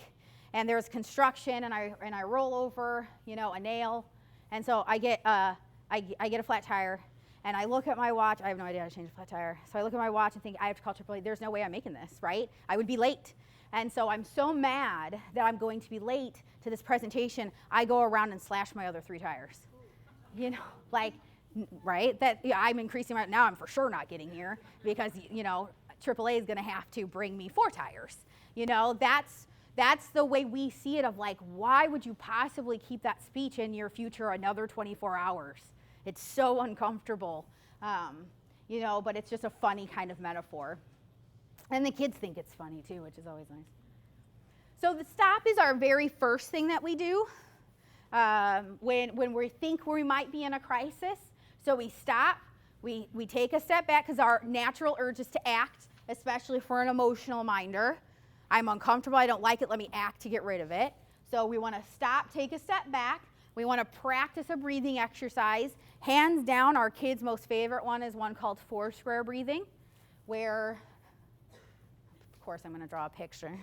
and there's construction and I roll over, you know, a nail. And so I get a flat tire and I look at my watch. I have no idea how to change a flat tire. So I look at my watch and think, I have to call AAA. There's no way I'm making this, right? I would be late. And so I'm so mad that I'm going to be late to this presentation, I go around and slash my other 3 tires. You know, like, right? That, yeah, I'm increasing my, now I'm for sure not getting here because, you know, AAA is going to have to bring me 4 tires. You know, that's the way we see it, of like, why would you possibly keep that speech in your future another 24 hours? It's so uncomfortable, you know, but it's just a funny kind of metaphor. And the kids think it's funny too, which is always nice. So the stop is our very first thing that we do when we think we might be in a crisis. So we stop, we take a step back because our natural urge is to act, especially for an emotional minder. I'm uncomfortable, I don't like it, let me act to get rid of it. So we want to stop, take a step back. We want to practice a breathing exercise. Hands down, our kids' most favorite one is one called 4 square breathing, where, of course, I'm going to draw a picture.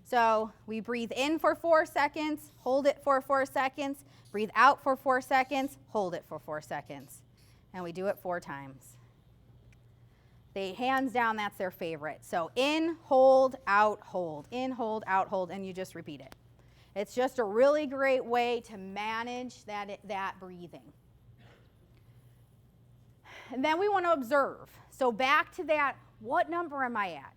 So we breathe in for 4 seconds, hold it for 4 seconds, breathe out for 4 seconds, hold it for 4 seconds. And we do it 4 times. They, hands down, that's their favorite. So in, hold, out, hold. In, hold, out, hold, and you just repeat it. It's just a really great way to manage that breathing. And then we want to observe. So back to that, what number am I at?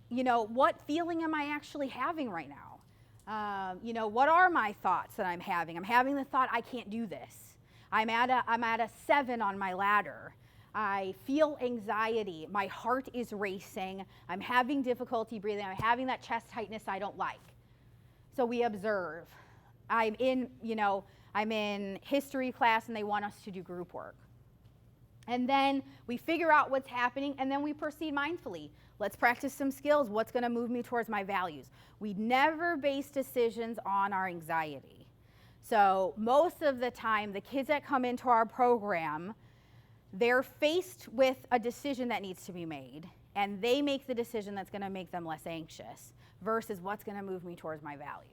You know, what feeling am I actually having right now? You know, what are my thoughts that I'm having? I'm having the thought, I can't do this. I'm at a 7 on my ladder. I feel anxiety. My heart is racing. I'm having difficulty breathing. I'm having that chest tightness I don't like. So we observe. I'm in history class and they want us to do group work. And then we figure out what's happening and then we proceed mindfully. Let's practice some skills. What's going to move me towards my values? We never base decisions on our anxiety. So most of the time, the kids that come into our program, they're faced with a decision that needs to be made, and they make the decision that's going to make them less anxious versus what's going to move me towards my values.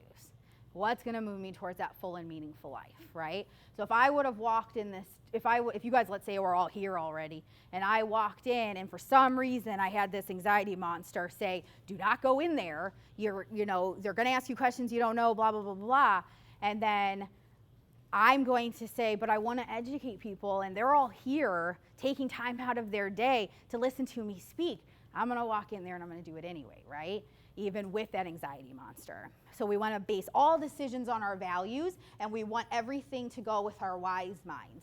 What's going to move me towards that full and meaningful life, right? So if I would have walked in this, if you guys, let's say we're all here already, and I walked in and for some reason I had this anxiety monster say, do not go in there, they're going to ask you questions you don't know, blah, blah, blah, blah, and then I'm going to say, but I want to educate people, and they're all here taking time out of their day to listen to me speak. I'm going to walk in there and I'm going to do it anyway, right? Even with that anxiety monster. So we want to base all decisions on our values, and we want everything to go with our wise mind.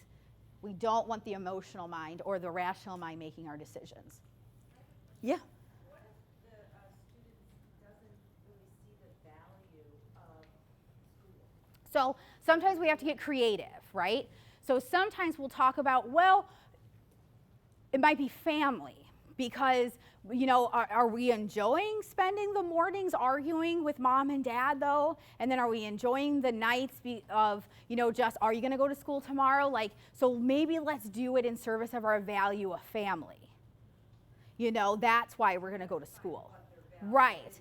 We don't want the emotional mind or the rational mind making our decisions. Yeah? What if the student doesn't really see the value of school? So sometimes we have to get creative, right? So sometimes we'll talk about, well, it might be family, because, are we enjoying spending the mornings arguing with mom and dad, though? And then are we enjoying the nights of, just, are you going to go to school tomorrow? So maybe let's do it in service of our value of family. That's why we're going to go to school. Right.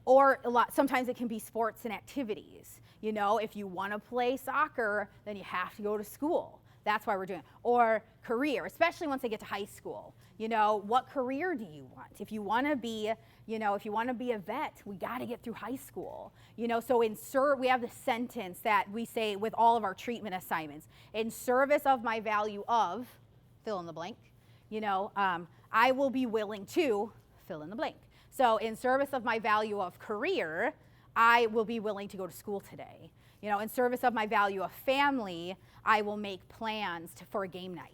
Or sometimes it can be sports and activities. If you want to play soccer, then you have to go to school. That's why we're doing it. Or career, especially once they get to high school. What career do you want? If you want to be, a vet, we got to get through high school. So we have the sentence that we say with all of our treatment assignments. In service of my value of, fill in the blank, I will be willing to, fill in the blank. So in service of my value of career, I will be willing to go to school today. In service of my value of family, I will make plans for a game night.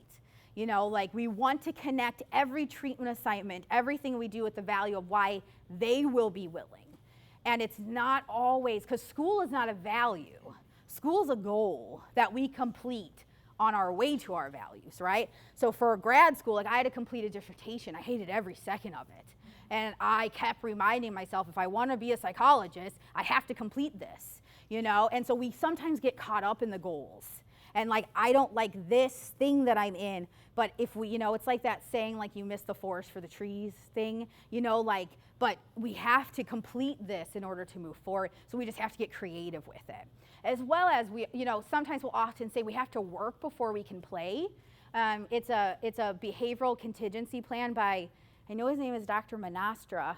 We want to connect every treatment assignment, everything we do with the value of why they will be willing. And it's not always, because school is not a value. School is a goal that we complete on our way to our values, right? So for grad school, like I had to complete a dissertation. I hated every second of it. And I kept reminding myself, if I want to be a psychologist, I have to complete this, you know? And so we sometimes get caught up in the goals. And like, I don't like this thing that I'm in, but if we, you know, it's like that saying, like, you miss the forest for the trees thing, you know, like, but we have to complete this in order to move forward. So we just have to get creative with it. As well as we, you know, sometimes we'll often say we have to work before we can play. It's a behavioral contingency plan by, I know his name is Dr. Monastra.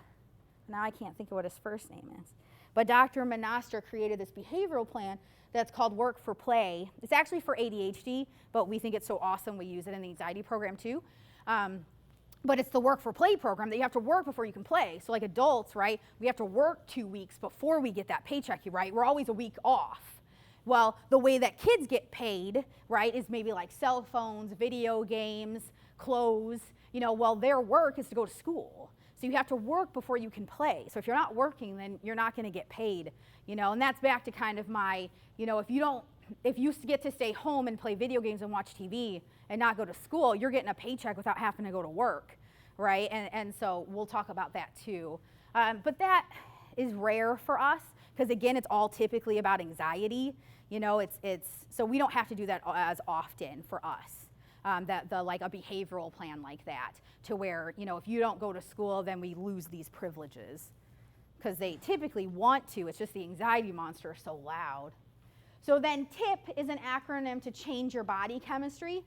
Now I can't think of what his first name is. But Dr. Monastra created this behavioral plan that's called Work for Play. It's actually for ADHD, but we think it's so awesome we use it in the anxiety program too. But it's the Work for Play program that you have to work before you can play. So like adults, right, we have to work 2 weeks before we get that paycheck, right? We're always a week off. Well, the way that kids get paid, right, is maybe like cell phones, video games, clothes. You know, well, their work is to go to school. So you have to work before you can play. So if you're not working, then you're not going to get paid, you know, and that's back to kind of my, you know, if you get to stay home and play video games and watch TV and not go to school, you're getting a paycheck without having to go to work, right? And so we'll talk about that too. But that is rare for us because, again, it's all typically about anxiety. You know, so we don't have to do that as often for us. Like a behavioral plan like that, to where, you know, if you don't go to school, then we lose these privileges because they typically want to. It's just the anxiety monster is so loud. So then TIP is an acronym to change your body chemistry.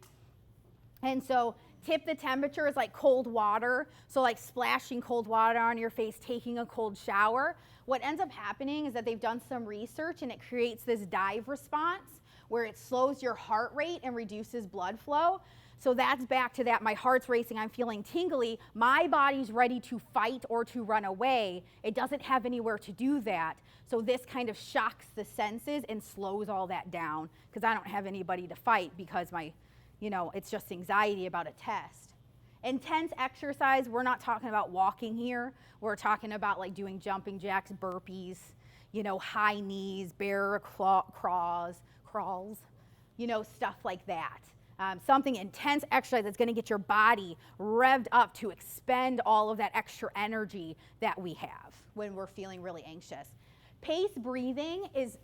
And so TIP, the temperature, is like cold water. So like splashing cold water on your face, taking a cold shower. What ends up happening is that they've done some research and it creates this dive response where it slows your heart rate and reduces blood flow. So that's back to that, my heart's racing, I'm feeling tingly, my body's ready to fight or to run away. It doesn't have anywhere to do that. So this kind of shocks the senses and slows all that down because I don't have anybody to fight because my, you know, it's just anxiety about a test. Intense exercise, we're not talking about walking here. We're talking about like doing jumping jacks, burpees, you know, high knees, bear crawls, you know, stuff like that. Something intense exercise that's going to get your body revved up to expend all of that extra energy that we have when we're feeling really anxious. Pace breathing is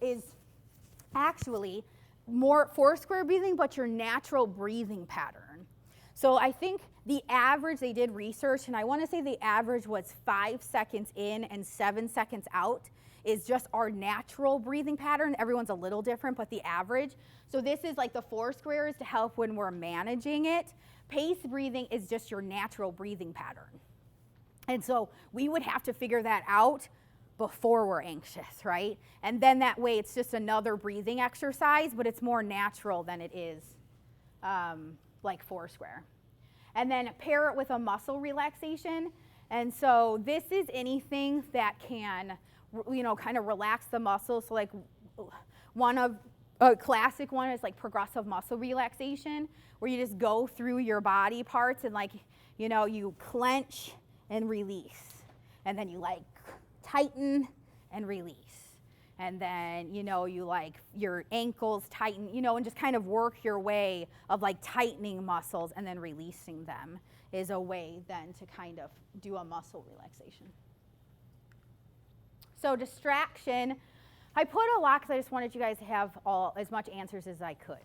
actually more Foursquare breathing, but your natural breathing pattern. So I think the average, they did research, and I want to say the average was 5 seconds in and 7 seconds out is just our natural breathing pattern. Everyone's a little different, but the average. So this is like the Foursquare is to help when we're managing it. Pace breathing is just your natural breathing pattern. And so we would have to figure that out before we're anxious, right? And then that way it's just another breathing exercise, but it's more natural than it is like Foursquare. And then pair it with a muscle relaxation. And so this is anything that can, you know, kind of relax the muscles. So like a classic one is like progressive muscle relaxation, where you just go through your body parts and like, you know, you clench and release. And then you like tighten and release. And then, you know, you like your ankles tighten, you know, and just kind of work your way of like tightening muscles and then releasing them is a way then to kind of do a muscle relaxation. So distraction, I put a lot because I just wanted you guys to have as much answers as I could.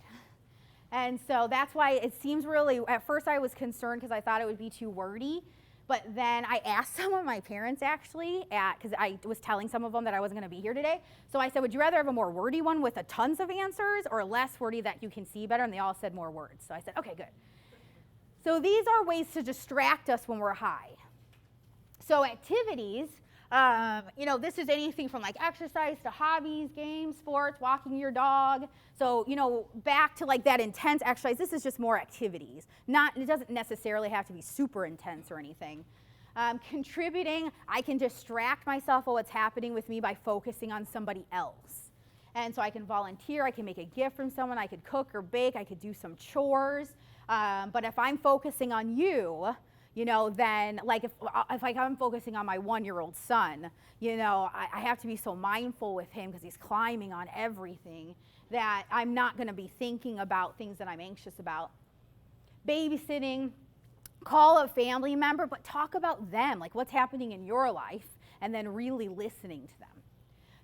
And so that's why it seems really, at first I was concerned because I thought it would be too wordy. But then I asked some of my parents actually, because I was telling some of them that I wasn't going to be here today. So I said, would you rather have a more wordy one with tons of answers or less wordy that you can see better? And they all said more words. So I said, okay, good. So these are ways to distract us when we're high. So activities, you know, this is anything from like exercise to hobbies, games, sports, walking your dog. So, you know, back to like that intense exercise, this is just more activities. It doesn't necessarily have to be super intense or anything. Contributing, I can distract myself of what's happening with me by focusing on somebody else. And so I can volunteer, I can make a gift from someone, I could cook or bake, I could do some chores. But if I'm focusing on you, then like if I'm focusing on my 1-year-old son, I have to be so mindful with him because he's climbing on everything that I'm not going to be thinking about things that I'm anxious about. Babysitting, call a family member, but talk about them, like what's happening in your life, and then really listening to them.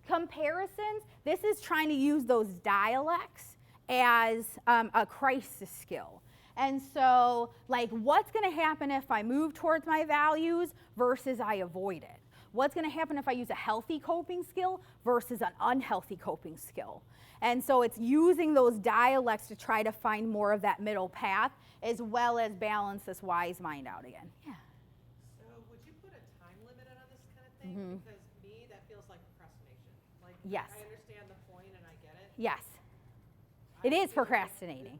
Comparisons, this is trying to use those dialects as a crisis skill. And so, like, what's going to happen if I move towards my values versus I avoid it? What's going to happen if I use a healthy coping skill versus an unhealthy coping skill? And so it's using those dialects to try to find more of that middle path, as well as balance this wise mind out again. Yeah. So would you put a time limit on this kind of thing? Mm-hmm. Because me, that feels like procrastination. Like, Yes. I understand the point and I get it. Yes. It is procrastinating.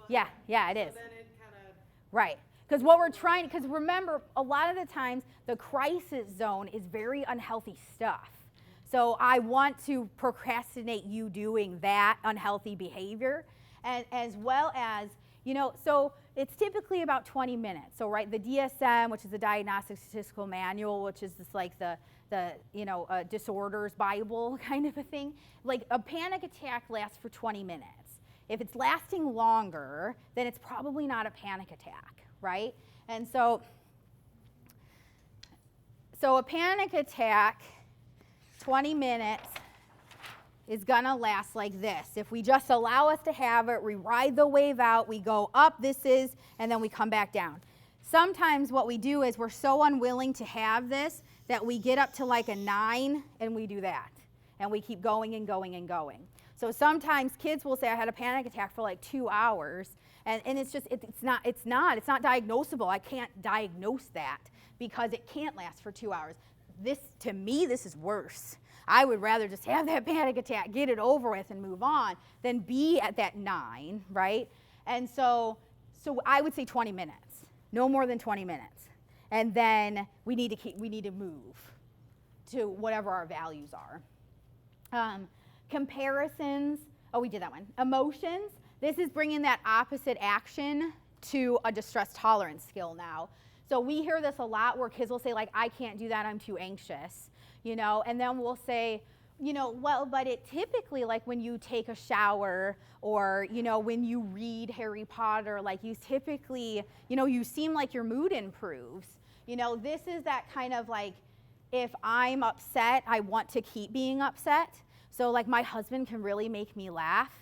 Yeah, it is. So then it kind of... Right. Because what we're trying, because remember, a lot of the times the crisis zone is very unhealthy stuff. So I want to procrastinate you doing that unhealthy behavior, and as well as, so it's typically about 20 minutes. So, right, the DSM, which is the Diagnostic Statistical Manual, which is just like the disorders Bible kind of a thing. Like a panic attack lasts for 20 minutes. If it's lasting longer, then it's probably not a panic attack, right? And so a panic attack, 20 minutes, is gonna last like this. If we just allow us to have it, we ride the wave out, we go up, and then we come back down. Sometimes what we do is we're so unwilling to have this that we get up to like a 9 and we do that. And we keep going and going and going. So sometimes kids will say, I had a panic attack for like 2 hours, and it's just, it's not diagnosable. I can't diagnose that because it can't last for 2 hours. To me, this is worse. I would rather just have that panic attack, get it over with and move on, than be at that 9, right? And so I would say 20 minutes, no more than 20 minutes. And then we need to move to whatever our values are. Comparisons, we did that one. Emotions, this is bringing that opposite action to a distress tolerance skill now. So we hear this a lot where kids will say, like, I can't do that, I'm too anxious, and then we'll say, well, but it typically, like when you take a shower or, when you read Harry Potter, like you typically, you seem like your mood improves. This is that kind of like, if I'm upset, I want to keep being upset. So like my husband can really make me laugh.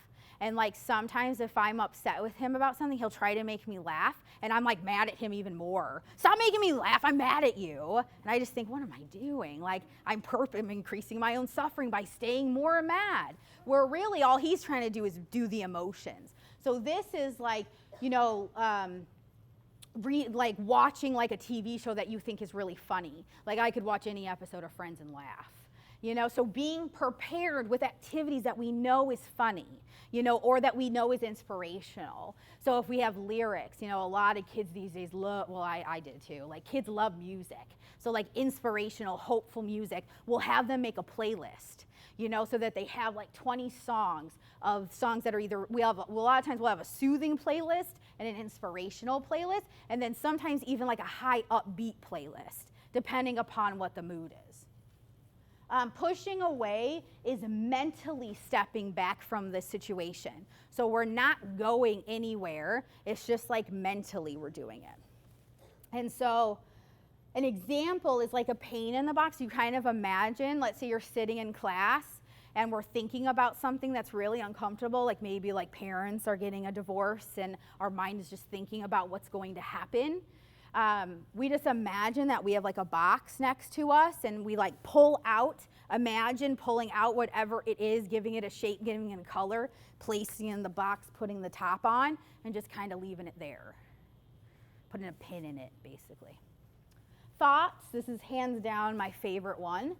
And like sometimes if I'm upset with him about something, he'll try to make me laugh. And I'm like mad at him even more. Stop making me laugh, I'm mad at you. And I just think, what am I doing? Like I'm increasing my own suffering by staying more mad. Where really all he's trying to do is do the emotions. So this is like, like watching like a TV show that you think is really funny. Like I could watch any episode of Friends and laugh. So being prepared with activities that we know is funny, or that we know is inspirational. So if we have lyrics, a lot of kids these days love, well, I did too, like kids love music. So like inspirational, hopeful music, we'll have them make a playlist, so that they have like 20 songs that are either, a lot of times we'll have a soothing playlist and an inspirational playlist, and then sometimes even like a high upbeat playlist, depending upon what the mood is. Pushing away is mentally stepping back from the situation. So we're not going anywhere. It's just like mentally we're doing it. And so an example is like a pain in the box. You kind of imagine, let's say you're sitting in class and we're thinking about something that's really uncomfortable, like maybe like parents are getting a divorce and our mind is just thinking about what's going to happen. We just imagine that we have like a box next to us and we like imagine pulling out whatever it is, giving it a shape, giving it a color, placing it in the box, putting the top on, and just kind of leaving it there. Putting a pin in it, basically. Thoughts, this is hands down my favorite one.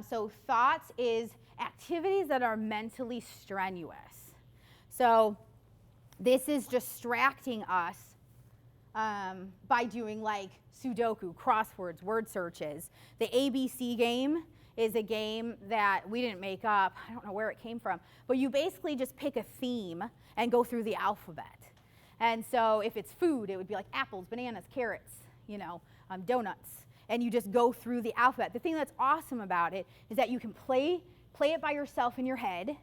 So thoughts is activities that are mentally strenuous. So this is distracting us by doing like Sudoku, crosswords, word searches. The ABC game is a game that we didn't make up. I don't know where it came from. But you basically just pick a theme and go through the alphabet. And so if it's food, it would be like apples, bananas, carrots, donuts, and you just go through the alphabet. The thing that's awesome about it is that you can play it by yourself in your head.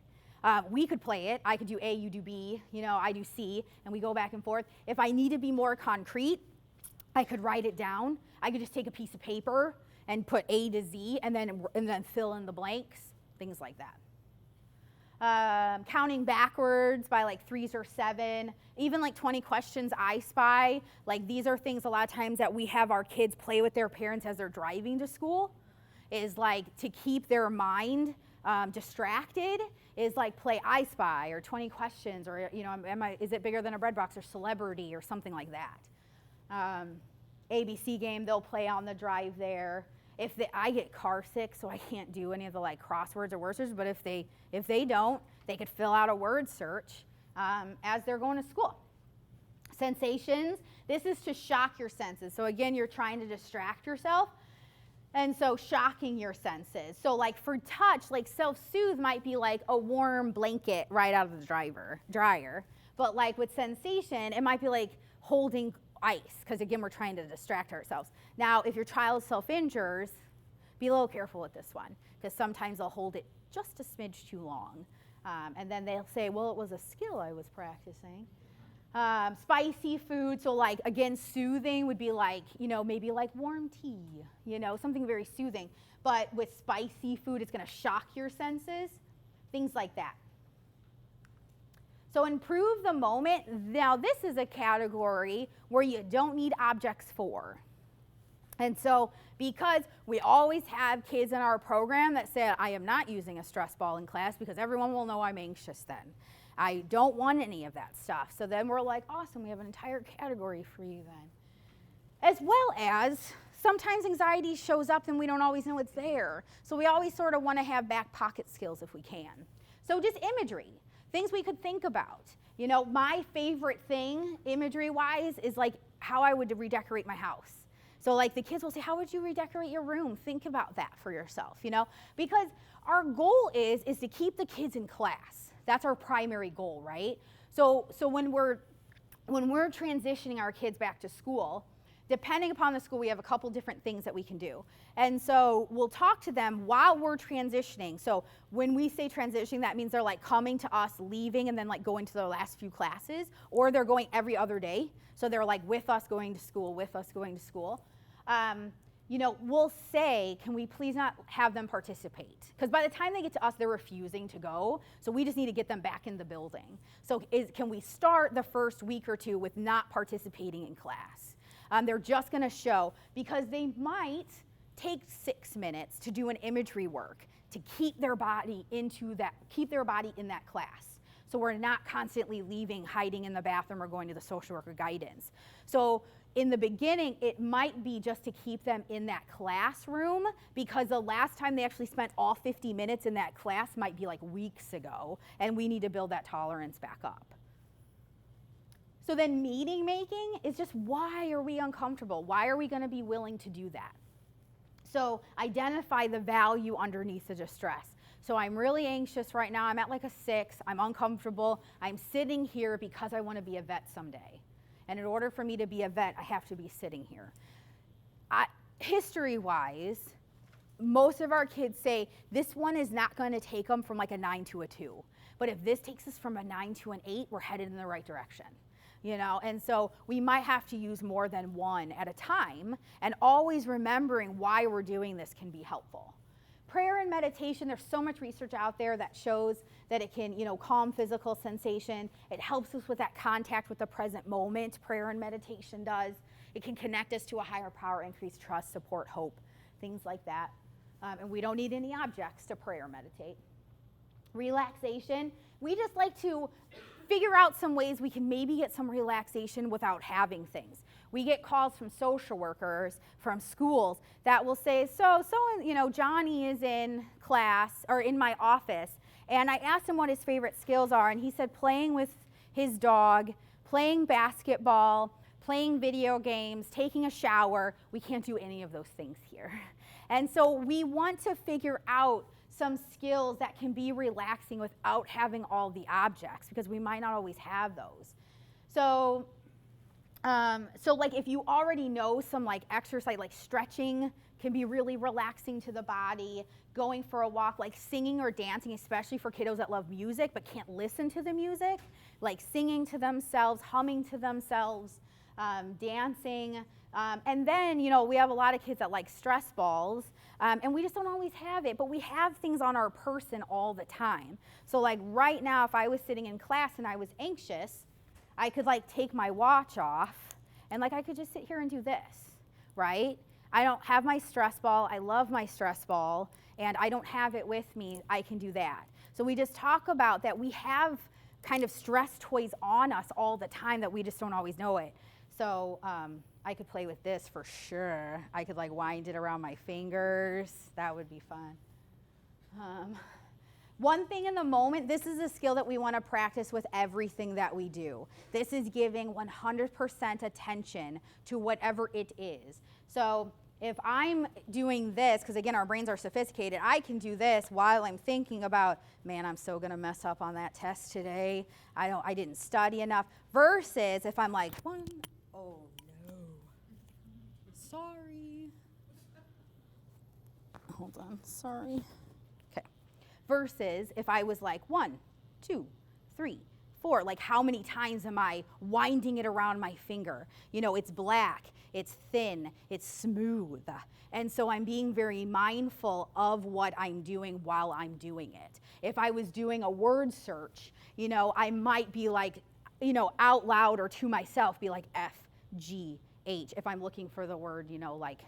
We could play it. I could do A, you do B, I do C, and we go back and forth. If I need to be more concrete, I could write it down. I could just take a piece of paper and put A to Z and then fill in the blanks, things like that. Counting backwards by like 3s or 7, even like 20 questions I spy. Like these are things a lot of times that we have our kids play with their parents as they're driving to school, is like to keep their mind distracted, is like play I Spy or 20 questions, or is it bigger than a bread box, or celebrity or something like that. ABC game they'll play on the drive there. I get car sick, so I can't do any of the like crosswords or word searches, but if they don't, they could fill out a word search as they're going to school. Sensations, this is to shock your senses. So again, you're trying to distract yourself, and so shocking your senses. So like for touch, like self-soothe might be like a warm blanket right out of the dryer. But like with sensation, it might be like holding ice, because again, we're trying to distract ourselves. Now, if your child self-injures, be a little careful with this one, because sometimes they'll hold it just a smidge too long. And then they'll say, well, it was a skill I was practicing. Spicy food, so like, again, soothing would be like, maybe like warm tea, something very soothing. But with spicy food, it's gonna shock your senses, things like that. So improve the moment. Now this is a category where you don't need objects for. And so because we always have kids in our program that say, I am not using a stress ball in class because everyone will know I'm anxious then. I don't want any of that stuff. So then we're like, awesome, we have an entire category for you then. As well as sometimes anxiety shows up and we don't always know it's there. So we always sort of want to have back pocket skills if we can. So just imagery. Things we could think about. My favorite thing, imagery-wise, is like how I would redecorate my house. So like the kids will say, how would you redecorate your room? Think about that for yourself, Because our goal is to keep the kids in class. That's our primary goal, right? So when we're transitioning our kids back to school, depending upon the school, we have a couple different things that we can do. And so we'll talk to them while we're transitioning. So when we say transitioning, that means they're like coming to us, leaving, and then like going to their last few classes, or they're going every other day. So they're like with us going to school, with us going to school. We'll say, can we please not have them participate? Because by the time they get to us, they're refusing to go. So we just need to get them back in the building. So can we start the first week or two with not participating in class? They're just going to show, because they might take 6 minutes to do an imagery work to keep their body in that class. So we're not constantly leaving, hiding in the bathroom, or going to the social worker guidance. So in the beginning, it might be just to keep them in that classroom, because the last time they actually spent all 50 minutes in that class might be like weeks ago, and we need to build that tolerance back up. So then meaning making is just, why are we uncomfortable? Why are we going to be willing to do that? So identify the value underneath the distress. So I'm really anxious right now. I'm at like a 6. I'm uncomfortable. I'm sitting here because I want to be a vet someday. And in order for me to be a vet, I have to be sitting here. History-wise, most of our kids say this one is not going to take them from like a 9 to a 2. But if this takes us from a 9 to an 8, we're headed in the right direction. And so we might have to use more than one at a time, and always remembering why we're doing this can be helpful. Prayer and meditation, there's so much research out there that shows that it can, calm physical sensation. It helps us with that contact with the present moment. Prayer and meditation does. It can connect us to a higher power, increase trust, support, hope, things like that. And we don't need any objects to pray or meditate. Relaxation, we just like to figure out some ways we can maybe get some relaxation without having things. We get calls from social workers, from schools, that will say, Johnny is in class or in my office, and I asked him what his favorite skills are, and he said playing with his dog, playing basketball, playing video games, taking a shower. We can't do any of those things here. And so we want to figure out some skills that can be relaxing without having all the objects, because we might not always have those. So So like if you already know some like exercise, like stretching can be really relaxing to the body, going for a walk, like singing or dancing, especially for kiddos that love music but can't listen to the music, like singing to themselves, humming to themselves, dancing. And then, you know, we have a lot of kids that like stress balls, and we just don't always have it, but we have things on our person all the time. So like right now, if I was sitting in class and I was anxious, I could like take my watch off and like I could just sit here and do this, right? I don't have my stress ball. I love my stress ball and I don't have it with me. I can do that. So we just talk about that we have kind of stress toys on us all the time that we just don't always know it. So I could play with this for sure. I could like wind it around my fingers. That would be fun. One thing in the moment, this is a skill that we want to practice with everything that we do. This is giving 100% attention to whatever it is. So if I'm doing this, because again, our brains are sophisticated, I can do this while I'm thinking about, man, I'm so going to mess up on that test today. I didn't study enough. Versus if I'm like, oh no, sorry. Hold on, sorry. Versus if I was like 1, 2, 3, 4, like how many times am I winding it around my finger? You know, it's black, it's thin, it's smooth. And so I'm being very mindful of what I'm doing while I'm doing it. If I was doing a word search, you know, I might be like, you know, out loud or to myself, be like F, G, H, if I'm looking for the word, you know, like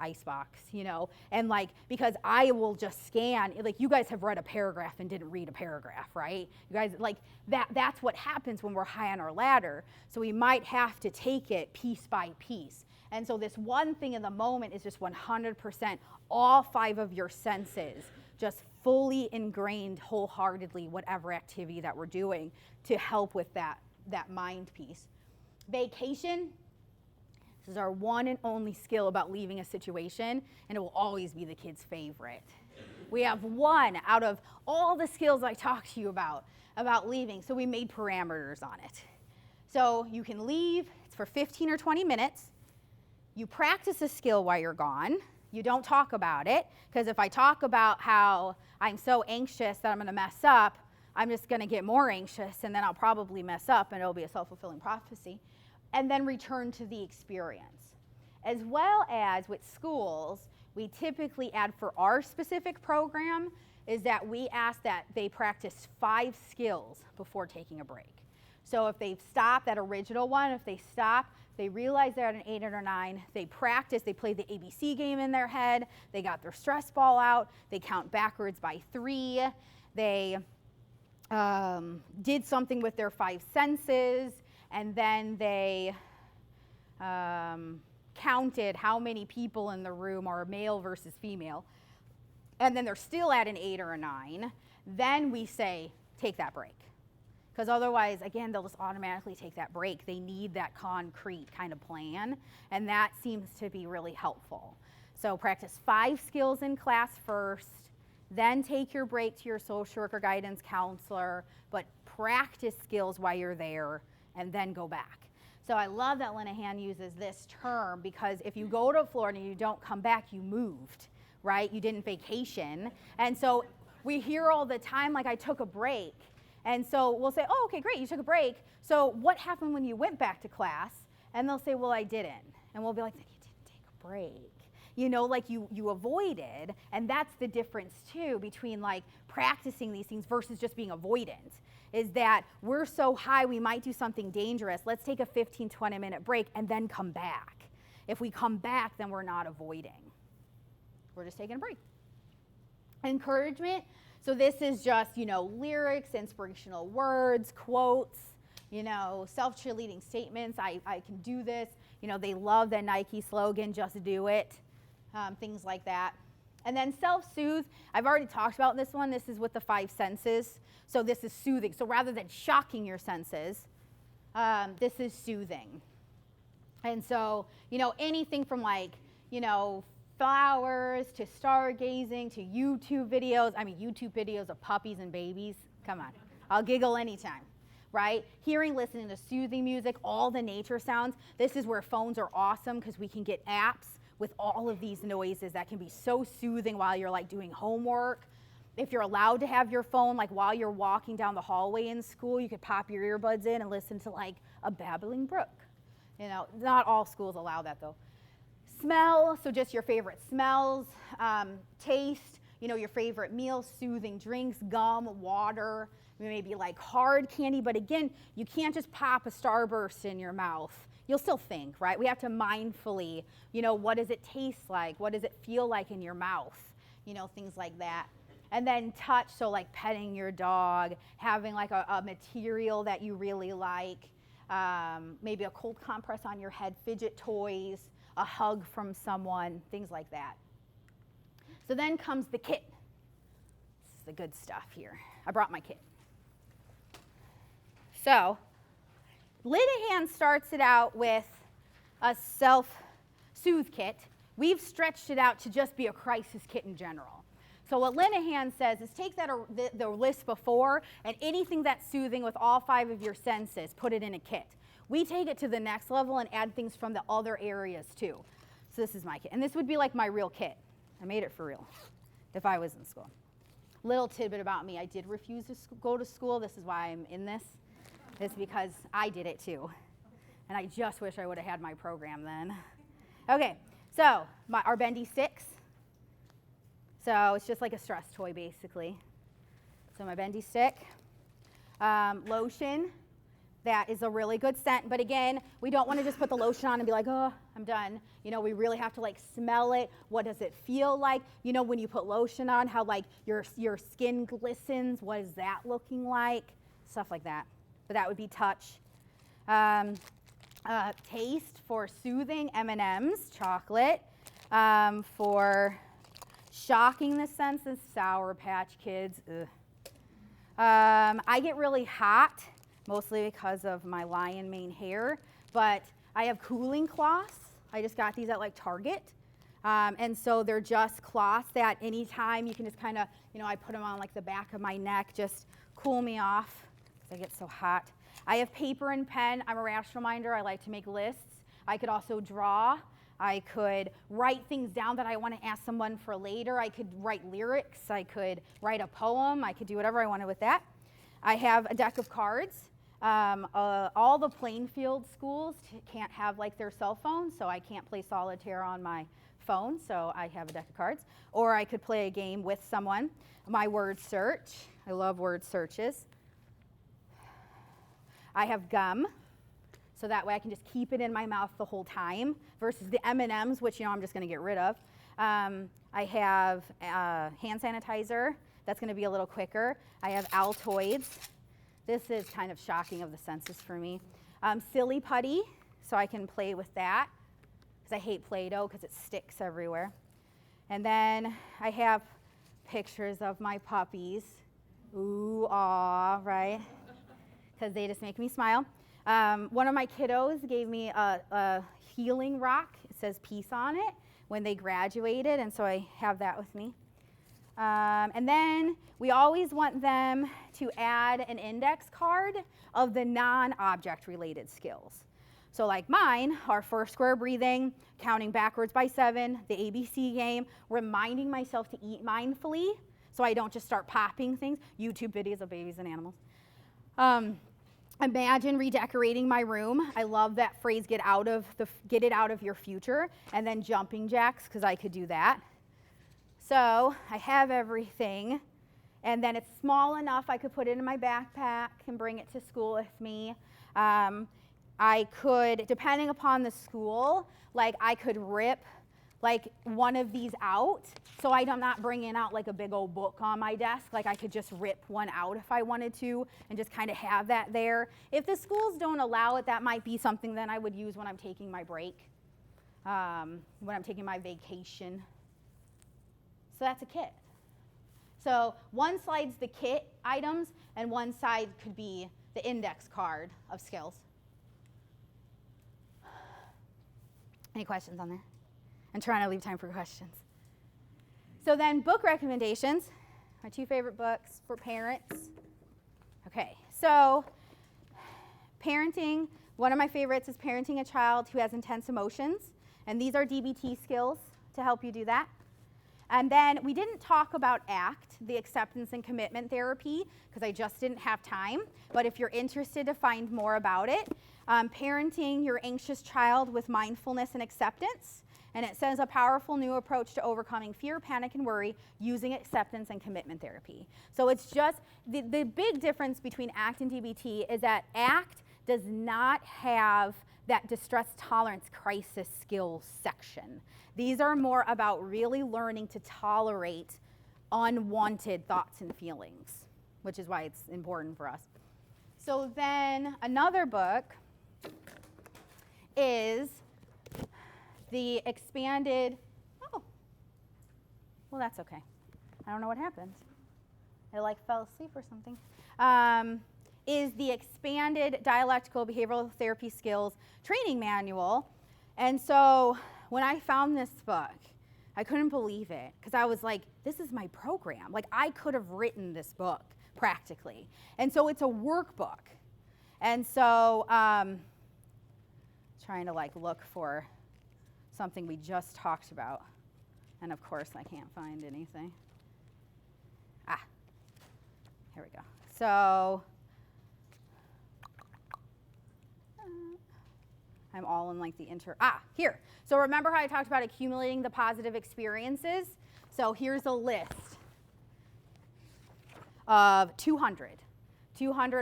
icebox, you know, and like, because I will just scan, like you guys have read a paragraph and didn't read a paragraph, right? You guys, like that's what happens when we're high on our ladder. So we might have to take it piece by piece. And so this one thing in the moment is just 100%, all 5 of your senses, just fully ingrained wholeheartedly, whatever activity that we're doing to help with that mind piece. Vacation. This is our one and only skill about leaving a situation, and it will always be the kids' favorite. We have one out of all the skills I talked to you about leaving, so we made parameters on it. So you can leave, it's for 15 or 20 minutes. You practice a skill while you're gone. You don't talk about it, because if I talk about how I'm so anxious that I'm going to mess up, I'm just going to get more anxious, and then I'll probably mess up, and it'll be a self-fulfilling prophecy. And then return to the experience. As well as with schools, we typically add for our specific program is that we ask that they practice 5 skills before taking a break. So if they've stopped that original one, if they stop, they realize they're at an 8 or a 9, they practice, they play the ABC game in their head, they got their stress ball out, they count backwards by 3, they did something with their 5 senses, and then they counted how many people in the room are male versus female, and then they're still at an 8 or a 9, then we say, take that break. Because otherwise, again, they'll just automatically take that break. They need that concrete kind of plan, and that seems to be really helpful. So practice 5 skills in class first, then take your break to your social worker, guidance counselor, but practice skills while you're there, and then go back. So I love that Linehan uses this term, because if you go to Florida and you don't come back, you moved, right? You didn't vacation. And so we hear all the time, like, I took a break. And so we'll say, oh, okay, great, you took a break. So what happened when you went back to class? And they'll say, well, I didn't. And we'll be like, you didn't take a break. You know, like you avoided. And that's the difference, too, between like practicing these things versus just being avoidant, is that we're so high we might do something dangerous. Let's take a 15, 20-minute break and then come back. If we come back, then we're not avoiding. We're just taking a break. Encouragement. So this is just, you know, lyrics, inspirational words, quotes, you know, self-cheerleading statements. I can do this. You know, they love the Nike slogan, just do it, things like that. And then self-soothe. I've already talked about this one. This is with the 5 senses. So this is soothing. So rather than shocking your senses, this is soothing. And so, you know, anything from like, you know, flowers to stargazing to YouTube videos. I mean, YouTube videos of puppies and babies. Come on. I'll giggle anytime. right? Hearing, listening to soothing music, all the nature sounds. This is where phones are awesome because we can get apps with all of these noises that can be so soothing while you're like doing homework. If you're allowed to have your phone, like while you're walking down the hallway in school, you could pop your earbuds in and listen to like a babbling brook. You know, not all schools allow that though. Smell, so just your favorite smells. Taste, you know, your favorite meals, soothing drinks, gum, water, maybe like hard candy. But again, you can't just pop a Starburst in your mouth. You'll still think, right? We have to mindfully, you know, what does it taste like? What does it feel like in your mouth? You know, things like that. And then touch, so like petting your dog, having like a material that you really like, maybe a cold compress on your head, fidget toys, a hug from someone, things like that. So then comes the kit. This is the good stuff here. I brought my kit. So Linehan starts it out with a self-soothe kit. We've stretched it out to just be a crisis kit in general. So what Linehan says is take that the list before and anything that's soothing with all 5 of your senses, put it in a kit. We take it to the next level and add things from the other areas too. So this is my kit. And this would be like my real kit. I made it for real if I was in school. Little tidbit about me, I did refuse to go to school. This is why I'm in this. It's because I did it too. And I just wish I would have had my program then. Okay, so our bendy sticks. So it's just like a stress toy, basically. So my bendy stick. Lotion, that is a really good scent. But again, we don't want to just put the lotion on and be like, oh, I'm done. You know, we really have to like smell it. What does it feel like? You know, when you put lotion on, how like your skin glistens. What is that looking like? Stuff like that. But that would be touch. Taste for soothing, M&Ms, chocolate. For shocking the senses, Sour Patch Kids. Ugh. I get really hot, mostly because of my lion mane hair, but I have cooling cloths. I just got these at like Target. And so they're just cloths that anytime you can just kind of, you know, I put them on like the back of my neck, just cool me off because I get so hot. I have paper and pen. I'm a rational minder. I like to make lists. I could also draw. I could write things down that I want to ask someone for later. I could write lyrics. I could write a poem. I could do whatever I wanted with that. I have a deck of cards. All the Plainfield schools can't have like their cell phones, so I can't play solitaire on my phone, so I have a deck of cards. Or I could play a game with someone. My word search. I love word searches. I have gum. So that way I can just keep it in my mouth the whole time versus the M&Ms, which, you know, I'm just going to get rid of. I have hand sanitizer. That's going to be a little quicker. I have Altoids. This is kind of shocking of the senses for me. Silly putty, so I can play with that because I hate Play-Doh because it sticks everywhere. And then I have pictures of my puppies. Ooh, aw, right? Because they just make me smile. One of my kiddos gave me a healing rock. It says peace on it when they graduated, and so I have that with me. And then we always want them to add an index card of the non-object related skills. So like mine are 4 square breathing, counting backwards by 7, the ABC game, reminding myself to eat mindfully so I don't just start popping things, YouTube videos of babies and animals. Imagine redecorating my room. I love that phrase, get it out of your future, and then jumping jacks, because I could do that. So I have everything, and then it's small enough I could put it in my backpack and bring it to school with me. I could, depending upon the school, like I could rip like one of these out, so I'm not bringing out like a big old book on my desk. Like I could just rip one out if I wanted to and just kind of have that there. If the schools don't allow it, that might be something then I would use when I'm taking my break, when I'm taking my vacation. So that's a kit. So one side's the kit items and one side could be the index card of skills. Any questions on there? I'm trying to leave time for questions. So then book recommendations, my 2 favorite books for parents. Okay, so parenting, one of my favorites is parenting a child who has intense emotions. And these are DBT skills to help you do that. And then we didn't talk about ACT, the acceptance and commitment therapy, because I just didn't have time. But if you're interested to find more about it, parenting your anxious child with mindfulness and acceptance. And it says a powerful new approach to overcoming fear, panic, and worry using acceptance and commitment therapy. So it's just, the big difference between ACT and DBT is that ACT does not have that distress tolerance crisis skills section. These are more about really learning to tolerate unwanted thoughts and feelings, which is why it's important for us. So then another book is the expanded, oh, well, that's okay. I don't know what happened. I like fell asleep or something. Is the expanded Dialectical Behavioral Therapy Skills Training Manual. And so when I found this book, I couldn't believe it, because I was like, this is my program. Like, I could have written this book practically. And so it's a workbook. And so trying to like look for something we just talked about. And of course, I can't find anything. Ah, here we go. So I'm all in like the here. So remember how I talked about accumulating the positive experiences? So here's a list of 200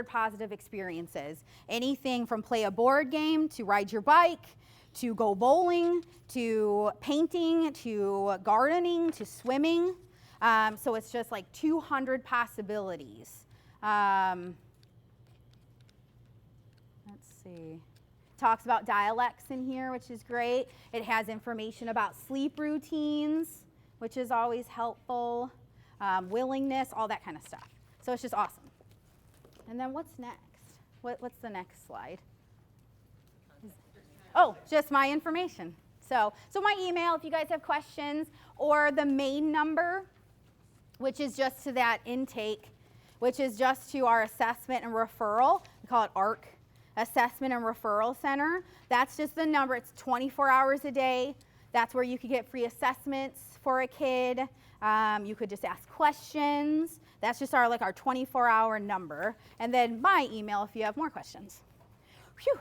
positive experiences. Anything from play a board game, to ride your bike, to go bowling, to painting, to gardening, to swimming. So it's just like 200 possibilities. Let's see. Talks about dialects in here, which is great. It has information about sleep routines, which is always helpful. Willingness, all that kind of stuff. So it's just awesome. And then what's next? What's the next slide? Oh, just my information. So my email if you guys have questions, or the main number, which is just to that intake, which is just to our assessment and referral. We call it ARC, Assessment and Referral Center. That's just the number. It's 24 hours a day. That's where you could get free assessments for a kid. You could just ask questions. That's just our 24-hour number. And then my email if you have more questions. Phew.